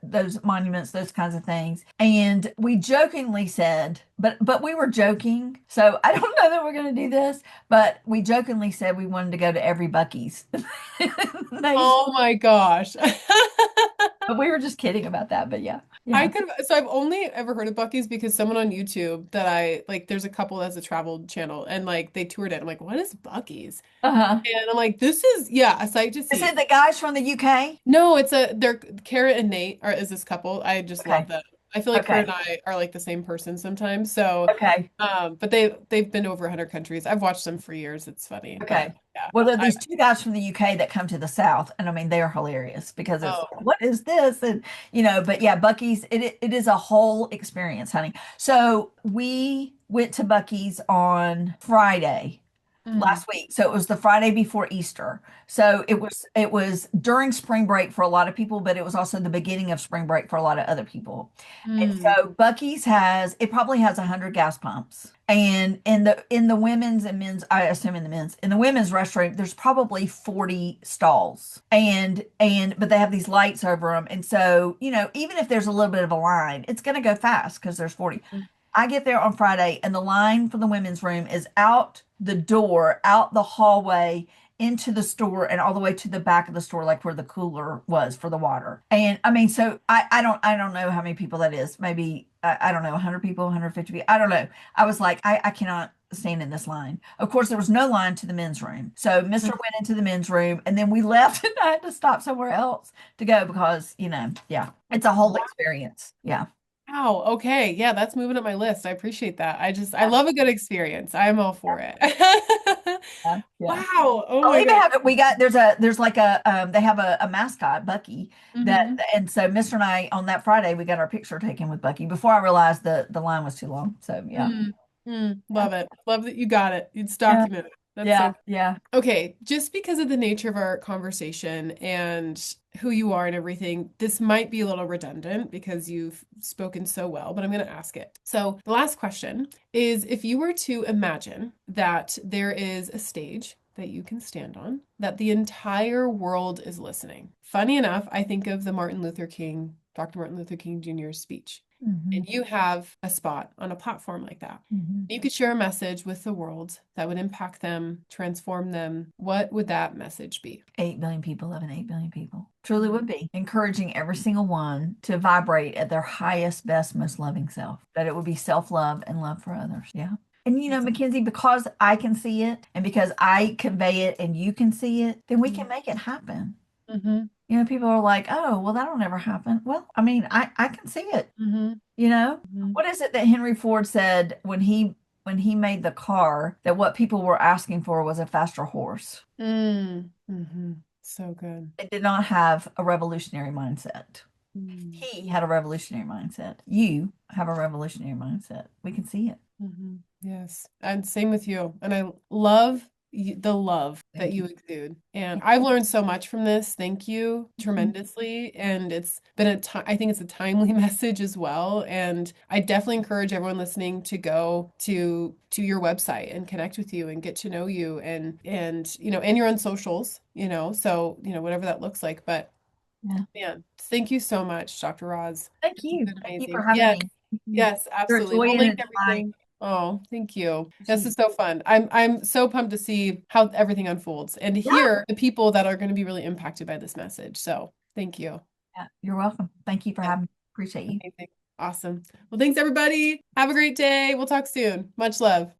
those monuments, those kinds of things. And we jokingly said, but we were joking. So I don't know that we're going to do this, but we jokingly said we wanted to go to every Buc-ee's. Oh my gosh. But we were just kidding about that. But yeah. I Yeah. could, so I've only ever heard of Bucky's because someone on YouTube that I like, there's a couple that has a travel channel and like they toured it. I'm like, what is Bucky's? Uh-huh. And I'm like, this is, yeah, a sight to Is see. it the guys from the UK? No, they're Kara and Nate are is this couple. I just love Okay. them. I feel like her and Okay. I are like the same person sometimes. So, Okay. but they've been to over 100 countries. I've watched them for years. It's funny, but Okay. yeah. Well, there are I these two guys from the UK that come to the South, and I mean they are hilarious because it's oh. like, what is this? And but yeah, Bucky's it is a whole experience, honey. So we went to Bucky's on Friday Mm. last week. So it was the Friday before Easter. So it was during spring break for a lot of people, but it was also the beginning of spring break for a lot of other people. And Mm. so Bucky's it probably has 100 gas pumps. And in the women's and men's, I assume in the women's restroom, there's probably 40 stalls. But they have these lights over them. And so, even if there's a little bit of a line, it's going to go fast because there's 40. I get there on Friday and the line for the women's room is out the door, out the hallway into the store and all the way to the back of the store, like where the cooler was for the water. And I mean, so I don't know how many people that is. Maybe, I don't know, 100 people, 150 people. I don't know. I was like, I cannot stand in this line. Of course, there was no line to the men's room. So Mr. went into the men's room and then we left and I had to stop somewhere else to go because, yeah, it's a whole experience. Yeah. Wow. Okay. Yeah, that's moving up my list. I appreciate that. I love a good experience. I am all for it. Yeah, yeah. Wow. Oh I'll my even goodness. have it. There's like they have a mascot, Bucky, Hmm. and so Mr. and I on that Friday we got our picture taken with Bucky before I realized the line was too long. So yeah. Mm, Yeah. love it. Love that you got it. It's Yeah. documented. That's Yeah. so Yeah. okay. Just because of the nature of our conversation and who you are and everything, this might be a little redundant because you've spoken so well, but I'm going to ask it. So, the last question is if you were to imagine that there is a stage that you can stand on, that the entire world is listening. Funny enough, I think of the Dr. Martin Luther King Jr.'s speech. Hmm. And you have a spot on a platform like that. Hmm. You could share a message with the world that would impact them, transform them. What would that message be? 8 billion people loving 8 billion people. Truly would be encouraging every single one to vibrate at their highest, best, most loving self. That it would be self-love and love for others. Yeah. And Mackenzie, because I can see it and because I convey it and you can see it, then we can make it happen. Mm-hmm. People are like, oh, well, that'll never happen. Well, I mean, I can see it. Mm-hmm. Mm-hmm. What is it that Henry Ford said when he made the car that what people were asking for was a faster horse? Mm-hmm. So good. It did not have a revolutionary mindset. Mm-hmm. He had a revolutionary mindset. You have a revolutionary mindset. We can see it. Yes. And same with you. And I love the love that Thank you. you exude. And I've learned so much from this. Thank you Mhm. tremendously. And it's been I think it's a timely message as well. And I definitely encourage everyone listening to go to your website and connect with you and get to know you and and you're on socials, so, whatever that looks like. But Yeah. man, thank you so much, Dr. Roz. Thank This has you. been Thank you for amazing. having Yes. me. Mhm. Yes, You're a absolutely. joy We'll and a link delight. everything. Oh, thank you. This is so fun. I'm so pumped to see how everything unfolds and to Yeah. hear the people that are going to be really impacted by this message. So thank you. Yeah. You're welcome. Thank you for Yeah, having me. Appreciate you. amazing. Awesome. Well, thanks everybody. Have a great day. We'll talk soon. Much love.